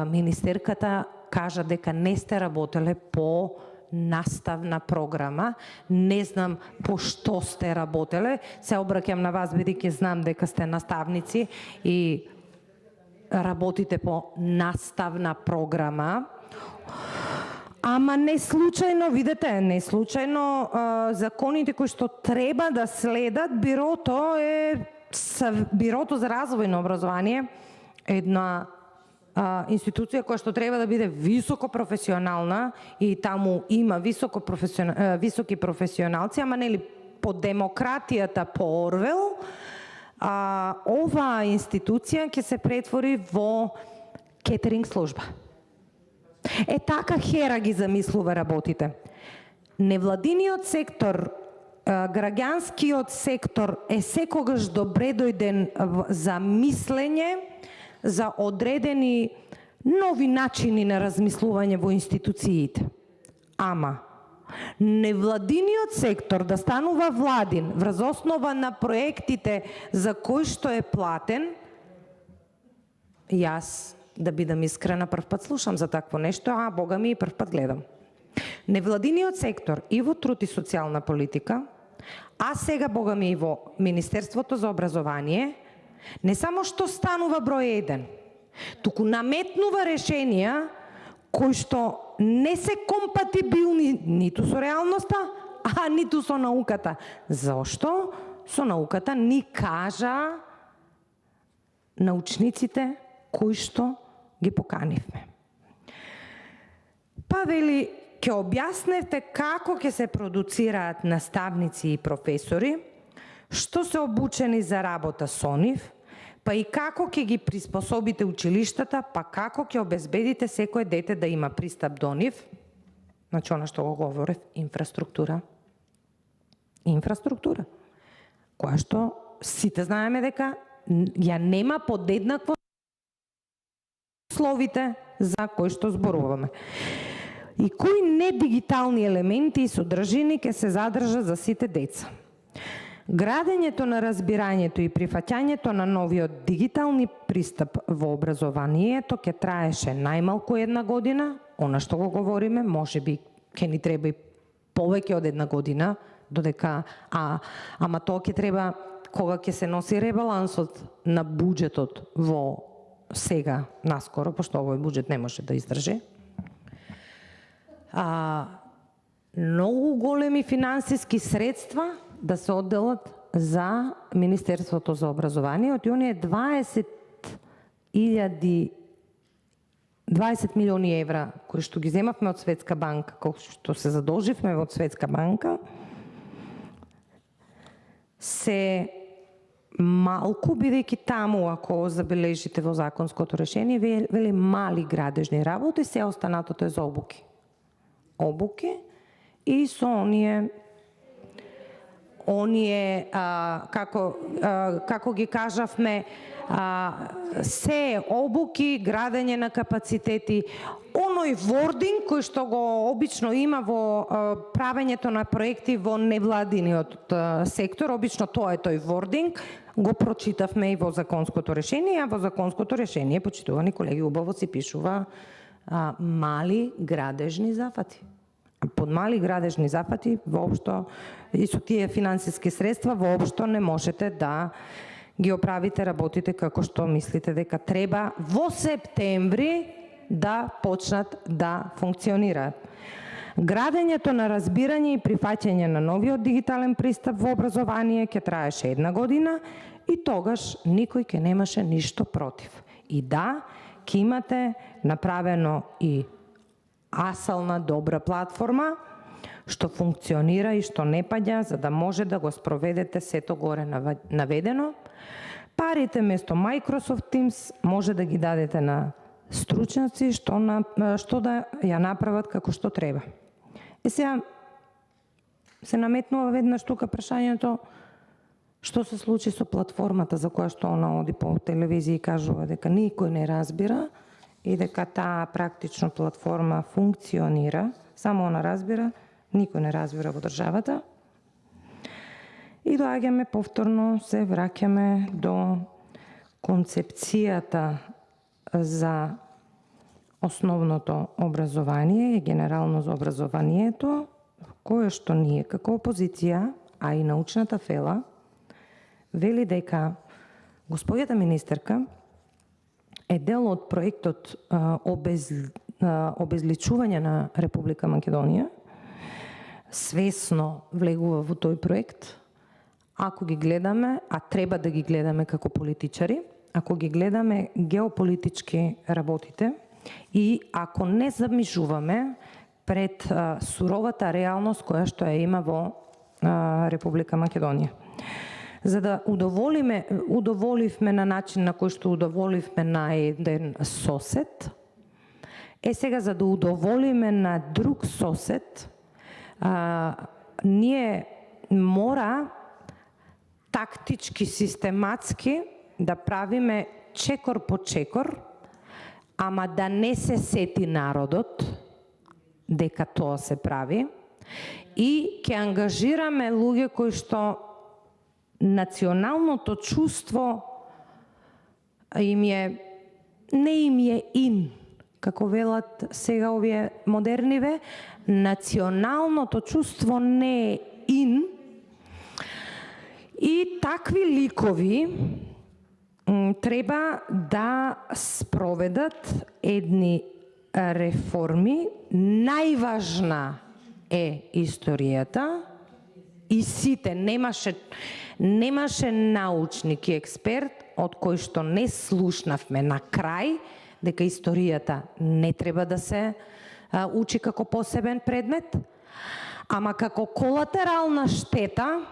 [SPEAKER 1] Министерката кажа дека не сте работеле по наставна програма. Не знам по што сте работеле. Се обраќам на вас, бидејќи знам дека сте наставници и работите по наставна програма. Ама не случајно, видете, не случајно законите кои што треба да следат Бирото Бирото за развој на образование, една институција која што треба да биде високо професионална и таму има високи професионалци, ама нели по демократијата по Орвел, оваа институција ќе се претвори во кетеринг служба. Така Хера ги замислува работите. Невладиниот сектор, граѓанскиот сектор е секогаш добре дојден за мислење, за одредени нови начини на размислување во институциите. Ама, невладиниот сектор да станува владин врз основа на проектите за кои што е платен, јас, да бидам искрена, прв пат слушам за такво нешто, а бога ми и прв пат гледам. Невладиниот сектор и во труд и социјална политика, а сега бога ми и во Министерството за образование, не само што станува број 1, туку наметнува решенија кои што не се компатибилни ниту со реалноста, а ниту со науката. Зошто? Со науката ни кажа научниците кои што ги поканивме. Па вели, ќе објаснете како ќе се продуцираат наставници и професори, што се обучени за работа со нив, па и како ќе ги приспособите училиштата, па како ќе обезбедите секое дете да има пристап до нив. Значи, она што го говорев, инфраструктура. Инфраструктура, која што сите знаеме дека ја нема подеднакво словите за кои што зборуваме. И кои недигитални елементи и содржини ќе се задржат за сите деца. Градењето на разбирањето и прифаќањето на новиот дигитални пристап во образованието ќе траеше најмалку 1 година, она што го говориме, можеби ќе ни треба и повеќе од 1 година, додека ама тоа ќе треба кога ќе се носи ребалансот на буџетот во сега наскоро, пошто овој буџет не може да издржи. Многу големи финансиски средства да се одделат за Министерството за образованието и оние 20 милиони евра кои што ги земавме од Светска банка, кои што се задолживме од Светска банка, се малку, бидејќи таму, ако забележите во законското решение, вели мали градежни работи, се останатото е за обуки. Обуки и со оние како ги кажавме, се обуки, градење на капацитети, оној вординг кој што го обично има во правењето на проекти во невладиниот сектор, обично тоа е тој вординг, го прочитавме и во законското решение, а во законското решение, почитувани колеги, убаво се пишува мали градежни зафати. Под мали градежни зафати воопшто и со тие финансиски средства воопшто не можете да ги оправите работите како што мислите дека треба во септември да почнат да функционираат. Градењето на разбирање и прифаќање на новиот дигитален пристап во образование ќе траеше 1 година и тогаш никој ќе немаше ништо против. И да, ќе имате направено и асална добра платформа што функционира и што не паѓа, за да може да го спроведете сето горе наведено. Парите место Microsoft Teams може да ги дадете на стручњаци што да ја направат како што треба. И сега се наметнува веднаш тука прашањето што се случи со платформата за која што она оди по телевизија и кажува дека никој не разбира и дека таа практично платформа функционира, само она разбира, никој не разбира во државата. И доаѓаме повторно, се враќаме до концепцијата за основното образование и генерално за образованието, кое што ние како опозиција, а и научната фела, вели дека господјата министерка е дел од проектот обезличување на Република Македонија, свесно влегува во тој проект. Ако ги гледаме, а треба да ги гледаме како политичари, ако ги гледаме геополитички работите и ако не замижуваме пред суровата реалност која што ја има во Република Македонија. За да удоволивме на начин на кој што удоволивме на еден сосед, сега за да удоволиме на друг сосед, ние мора тактички, систематски да правиме чекор по чекор, ама да не се сети народот дека тоа се прави и ќе ангажираме луѓе кои што националното чувство не им е ин, како велат сега овие модерниве, националното чувство не е ин. И такви ликови треба да спроведат едни реформи. Најважна е историјата и сите, немаше научник и експерт од кој што не слушнавме на крај дека историјата не треба да се учи како посебен предмет, ама како колатерална штета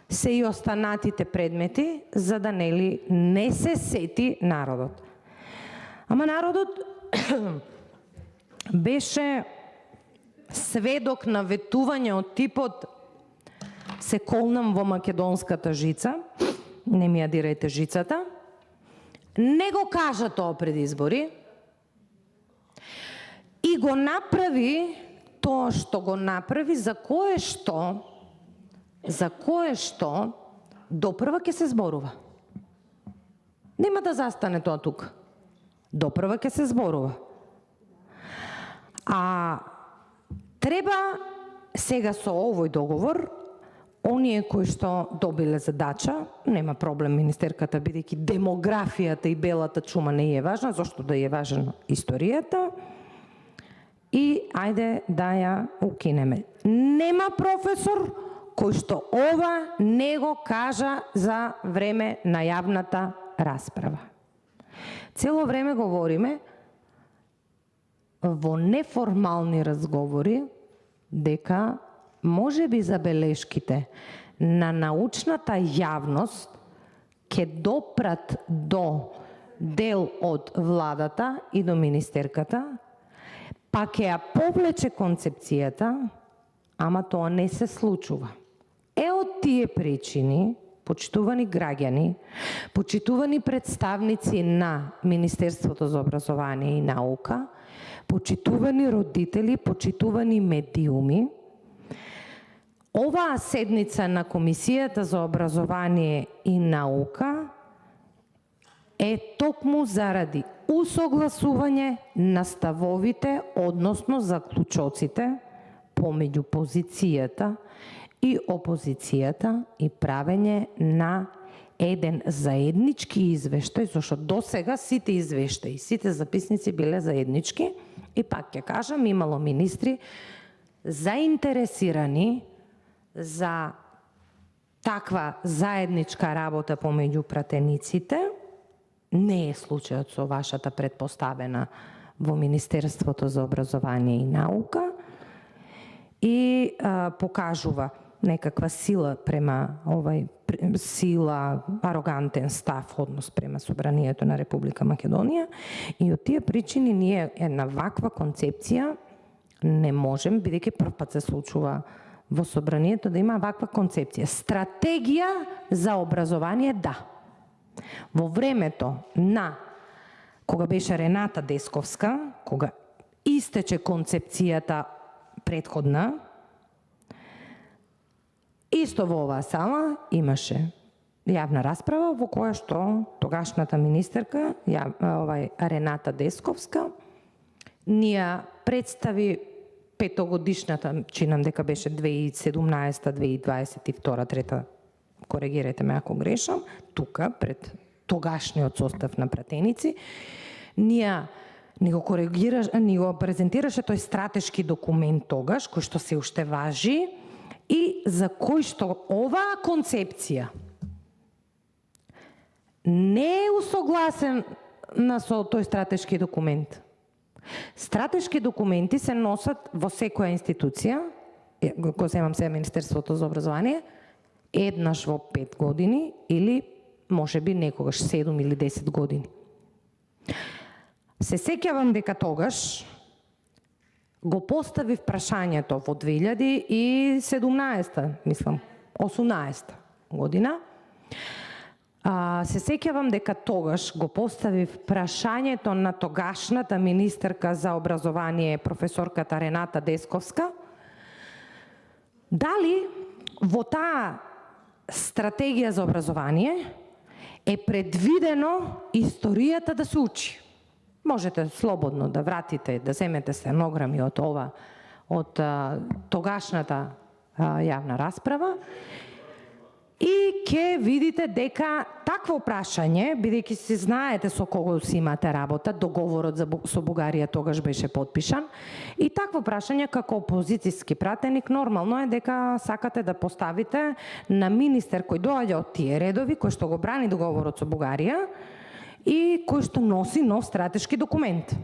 [SPEAKER 1] се и останатите предмети, за да не се сети народот. Ама народот беше сведок на ветување од типот се колнам во македонската жица, не ми ја дирете жицата, не го кажа тоа пред избори, го направи тоа што го направи, за кое што допрва ќе се зборува. Нема да застане тоа тука. Допрва ќе се зборува. А треба сега со овој договор, оние кои што добиле задача, нема проблем министерката, бидејќи демографијата и белата чума не е важна, зашто да е важна историјата, и ајде да ја укинеме. Нема професор кој што ова не го кажа за време на јавната расправа. Цело време говориме во неформални разговори дека може би забелешките на научната јавност ќе допрат до дел од владата и до министерката, па ќе ја повлече концепцијата, ама тоа не се случува. Од тие причини, почитувани граѓани, почитувани представници на Министерството за образование и наука, почитувани родители, почитувани медиуми, оваа седница на Комисијата за образование и наука е токму заради усогласување на ставовите, односно заклучоците помеѓу позицијата и опозицијата и правење на еден заеднички извештај, зашто досега сите извештаи, сите записници биле заеднички, и пак ќе кажам, имало министри заинтересирани за таква заедничка работа помеѓу пратениците. Не е случајот со вашата предпоставена во Министерството за образование и наука, и покажува некаква сила према сила, арогантен став однос према Собранието на Република Македонија, и од тие причини ние една ваква концепција не можем, бидејќи прв пат се случува во Собранието да има ваква концепција. Стратегија за образование, да. Во времето на кога беше Рената Десковска, кога истече концепцијата претходна, исто во оваа сала имаше јавна расправа во која што тогашната министерка, Рената Десковска, ни ја представи петогодишната, чинам дека беше 2017-2022, трета, коригирайте ме ако грешам, тука пред тогашниот состав на пратеници, ни го презентираше тој стратешки документ тогаш, кој што се уште важи, и за кој што оваа концепција не е усогласена со тој стратешки документ. Стратешки документи се носат во секоја институција, го земам сега Министерството за образование, еднаш во 5 години или можеби некогаш 7 или 10 години. Се сеќавам дека тогаш го поставив прашањето во 2017, мислам, 18 година. Се сеќавам дека тогаш го поставив прашањето на тогашната министерка за образование, професорката Рената Десковска, дали во таа стратегија за образование е предвидено историјата да се учи. Можете слободно да вратите, да земете стенограми од ова, од тогашната јавна расправа, и ќе видите дека такво прашање, бидејќи си знаете со кого си имате работа, договорот со Бугарија тогаш беше подпишан, и такво прашање како опозицијски пратеник нормално е дека сакате да поставите на министер кој доаѓа од тие редови, кој што го брани договорот со Бугарија и кој што носи нов стратешки документ.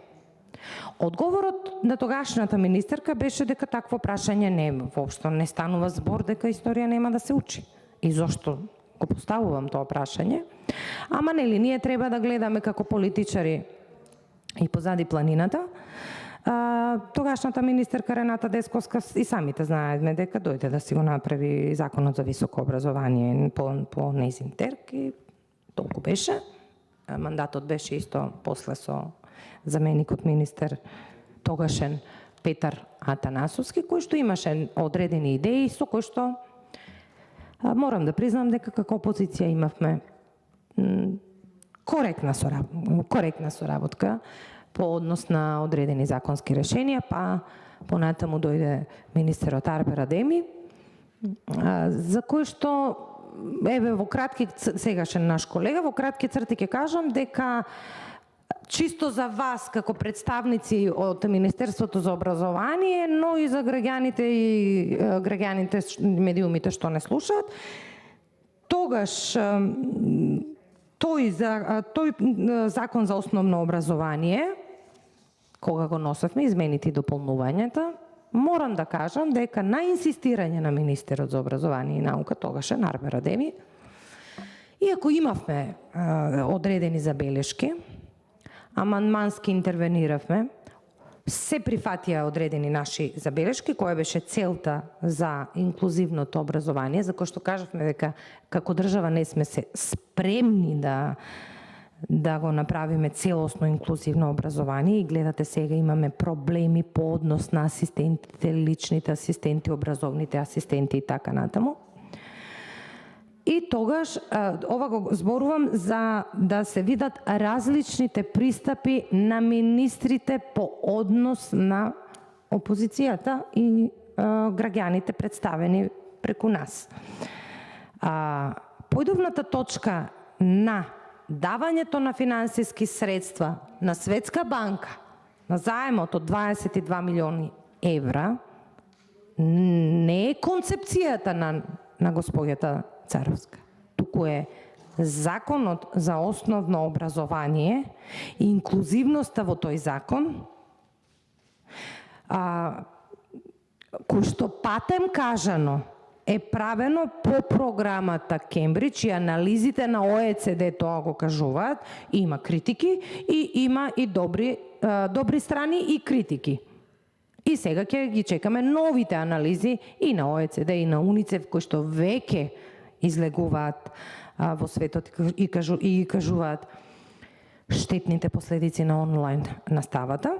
[SPEAKER 1] Одговорот на тогашната министерка беше дека такво прашање воопшто не станува збор дека историја нема да се учи. И зошто го поставувам тоа прашање? Ама нели, ние треба да гледаме како политичари и позади планината. Тогашната министерка Рената Десковска и самите знаеме дека дојде да си го направи законот за високо образование по нејзин терк и толку беше. Мандатот беше исто после со заменикот министер тогашен Петар Атанасовски, кој што имаше одредени идеи со кои што морам да признам дека како опозиција имавме коректна соработка по однос на одредени законски решенија, па понатаму дојде министерот Арбер Адеми, за кој што еве во кратки, сегашен наш колега, во кратки црти ќе кажам дека чисто за вас како представници од Министерството за образование, но и за граѓаните медиумите што не слушаат, тогаш тој закон за основно образование, кога го носевме, измените и дополнувањата, морам да кажам дека на инсистирање на министерот за образование и наука, тогашен Арбер Адеми, иако имавме одредени забелешки, амандмански интервениравме, се прифатија одредени наши забелешки, која беше целта за инклузивното образование, за кој што кажавме дека како држава не сме се спремни да го направиме целосно инклузивно образование и гледате сега имаме проблеми по однос на асистентите, личните асистенти, образовните асистенти и така натаму. И тогаш, ова го зборувам за да се видат различните пристапи на министрите по однос на опозицијата и граѓаните представени преку нас. Појдовната точка на давањето на финансиски средства на Светска банка на заемот од 22 милиони евра не е концепцијата на господјата Царовска. Туку е законот за основно образование и инклузивноста во тој закон, кој што патем кажано е правено по програмата Кембридж и анализите на ОЕЦД тоа го кажуваат, има критики и има и добри страни и критики. И сега ќе ги чекаме новите анализи и на ОЕЦД и на УНИЦЕФ кои што веќе излегуваат во светот и кажуваат штетните последици на онлайн наставата.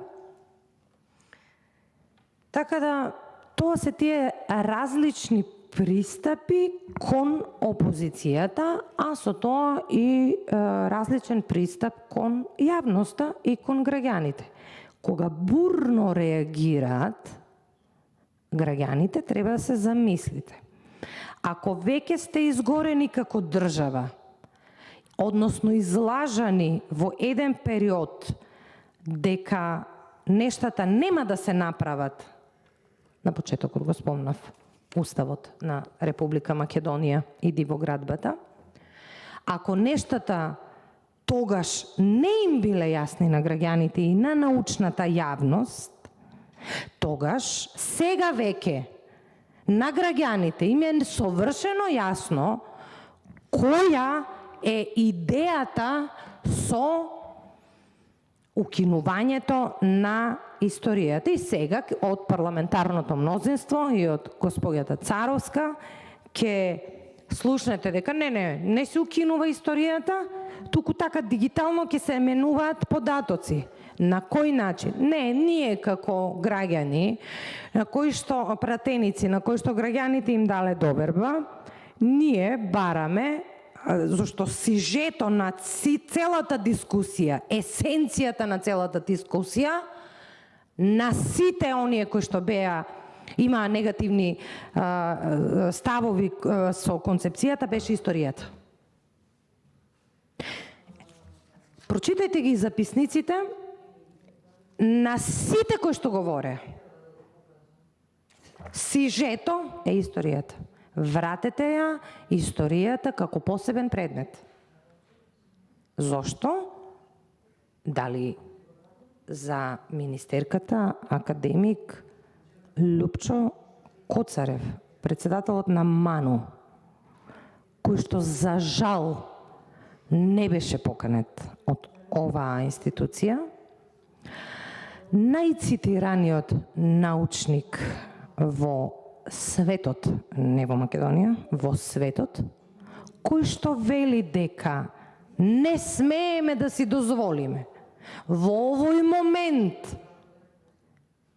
[SPEAKER 1] Така да тоа се тие различни пристапи кон опозицијата, а со тоа и различен пристап кон јавноста и кон граѓаните. Кога бурно реагираат граѓаните, треба да се замислите. Ако веќе сте изгорени како држава, односно излажани во еден период дека нештата нема да се направат, на почетокот го спомнав, Уставот на Република Македонија и дивоградбата, ако нештата тогаш не им биле јасни на граѓаните и на научната јавност, тогаш сега веќе на граѓаните им е совршено јасно која е идејата со укинувањето на историјата. И сега од парламентарното мнозинство и од господјата Царовска ќе слушнете дека не се укинува историјата, туку така дигитално ќе се менуваат податоци. На кој начин? Не, ние како граѓани, на кои што пратеници, на кои што граѓаните им дале доверба, ние бараме, зашто сижето на целата дискусија, есенцијата на целата дискусија, на сите оние кои што имаа негативни ставови со концепцијата, беше историјата. Прочитајте ги записниците на сите кои што говоре. Сижето е историјата. Вратете ја историјата како посебен предмет. Зошто? Дали за министерката академик Лупчо Коцарев, председателот на МАНУ, кој што за жал не беше поканет од оваа институција, најцитираниот научник во светот, не во Македонија, во светот, кој што вели дека не смееме да си дозволиме во овој момент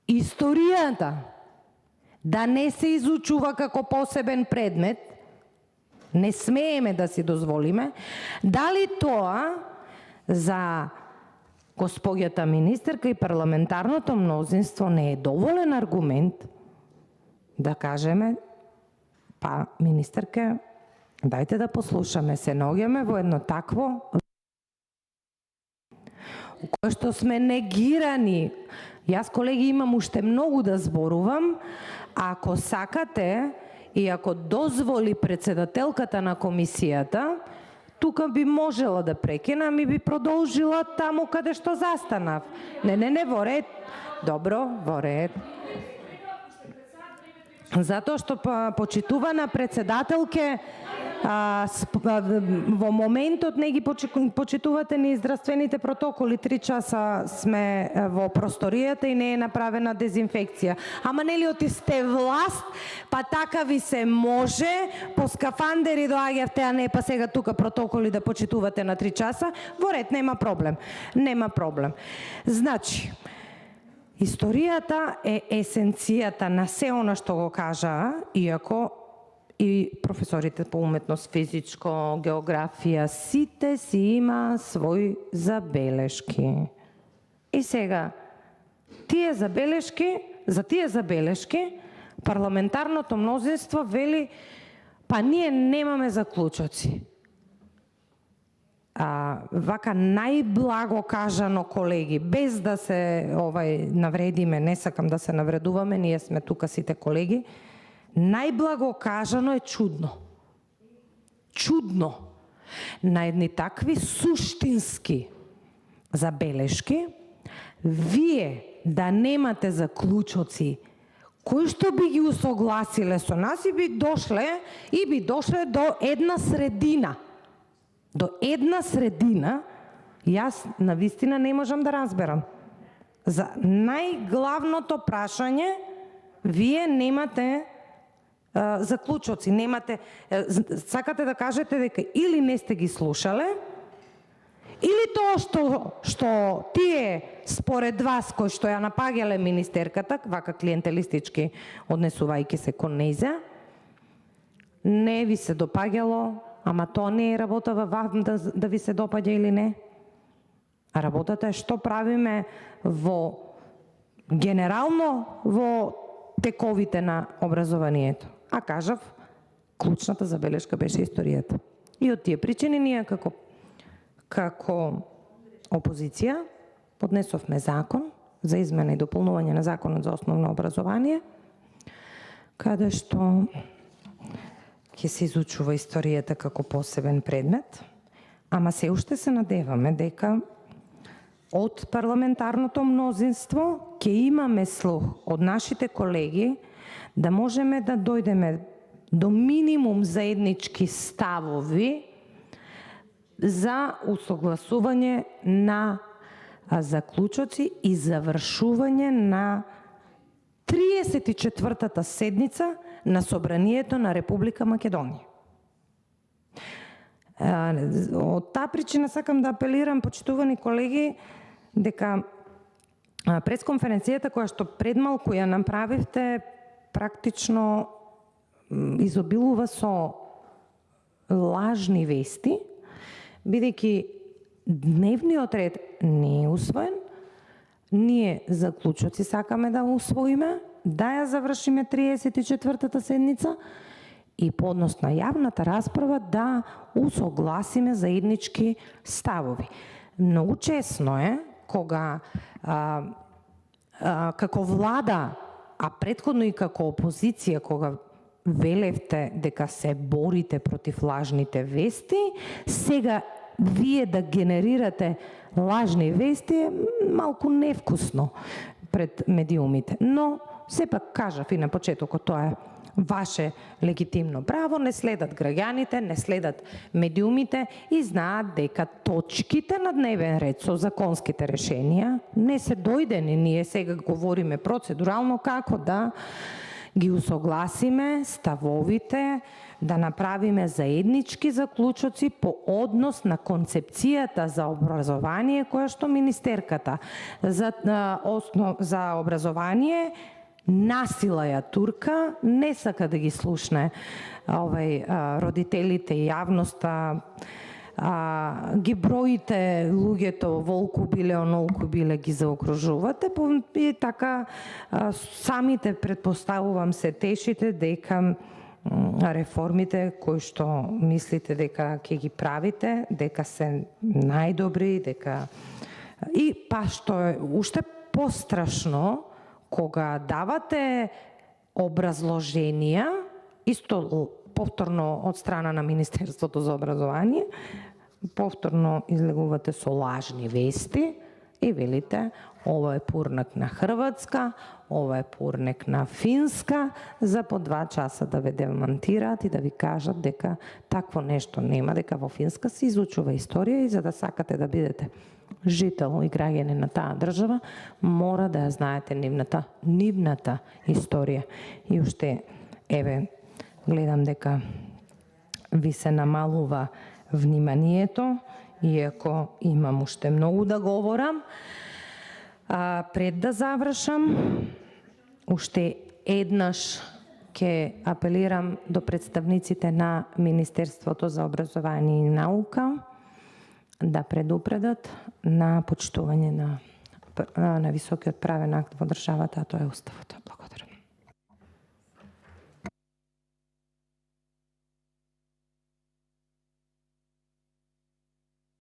[SPEAKER 1] историјата да не се изучува како посебен предмет, не смееме да си дозволиме, дали тоа за госпоѓата министерка и парламентарното мнозинство не е доволен аргумент да кажеме, па министерке, дајте да послушаме, се наоѓаме во едно такво у кое што сме негирани. Јас, колеги, имам уште многу да зборувам. Ако сакате и ако дозволи председателката на комисијата, тука би можела да прекинам и би продолжила таму каде што застанав. Не, во ред. Добро, во ред. Затоа што почитувана председателке, во моментот не ги почитувате ни здравствените протоколи. 3 часа сме во просторијата и не е направена дезинфекција. Ама нели оти сте власт, па така ви се може, по скафандери доаѓавте, а не па сега тука протоколи да почитувате на 3 часа. Во ред, нема проблем. Нема проблем. Значи, историјата е есенцијата на се она што го кажа, иако и професорите по уметност, физичко, географија, сите си има своји забелешки. И сега, за тие забелешки, парламентарното мнозинство вели, па ние немаме заклучоци. Вака најблаго кажано, колеги, без да се навредиме, не сакам да се навредуваме, ние сме тука сите колеги, најблаго кажано е чудно. Чудно. На едни такви суштински забелешки, вие да немате заклучоци кои што би ги усогласиле со нас и би дошле до една средина. До една средина, јас навистина не можам да разберам. За најглавното прашање, вие немате заклучоци, немате, сакате да кажете дека или не сте ги слушале, или тоа што тие според вас кои што ја напаѓале министерката, вака клиентелистички однесувајќи се кон нејза, не ви се допаѓало. Ама тоа не е работа во вас да ви се допаѓа или не. А работата е што правиме генерално во тековите на образованието. А кажав, клучната забелешка беше историјата. И од тие причини ние како опозиција поднесовме закон за измена и дополнување на законот за основно образование, каде што ќе се изучува историјата како посебен предмет, ама се уште се надеваме дека од парламентарното мнозинство ќе имаме слух од нашите колеги да можеме да дојдеме до минимум заеднички ставови за усогласување на заклучоци и завршување на 34-та седница на Собранието на Република Македонија. Од таа причина сакам да апелирам, почитувани колеги, дека пресконференцијата која што пред малку ја направивте практично изобилува со лажни вести, бидејќи дневниот ред не е усвоен, ние заклучоци сакаме да усвоиме, да ја завршиме 34-та седница и поднос на јавната расправа да усогласиме заеднички ставови. Многу чесно е кога како влада, а претходно и како опозиција, кога велевте дека се борите против лажните вести, сега вие да генерирате лажни вести е малку невкусно пред медиумите. Но, сепак кажав и на почетокот, тоа е ваше легитимно право, не следат граѓаните, не следат медиумите и знаат дека точките на дневен ред со законските решенија не се дојдени. Ние сега говориме процедурално како да ги усогласиме ставовите, да направиме заеднички заклучоци по однос на концепцијата за образование која што министерката за образование насила ја турка, не сака да ги слушне родителите и јавноста, ги броите луѓето волку биле, онолку биле ги заокружувате, и така самите предпоставувам се тешите дека реформите кои што мислите дека ќе ги правите, дека се најдобри, дека и па што е уште пострашно кога давате образложенија исто повторно од страна на Министерството за образование, повторно излегувате со лажни вести и велите ова е пурнак на Хрватска, ова е пурнак на Финска, за по 2 часа да ве демантираат и да ви кажат дека такво нешто нема, дека во Финска се изучува историја и за да сакате да бидете жител и граѓани на таа држава, мора да ја знаете нивната историја. И уште, еве, гледам дека ви се намалува вниманието, иако имам уште многу да говорам. Пред да завршам, уште еднаш ќе апелирам до представниците на Министерството за образование и наука да предупредат на почитување на високиот правен акт во државата, а тоа е Уставот.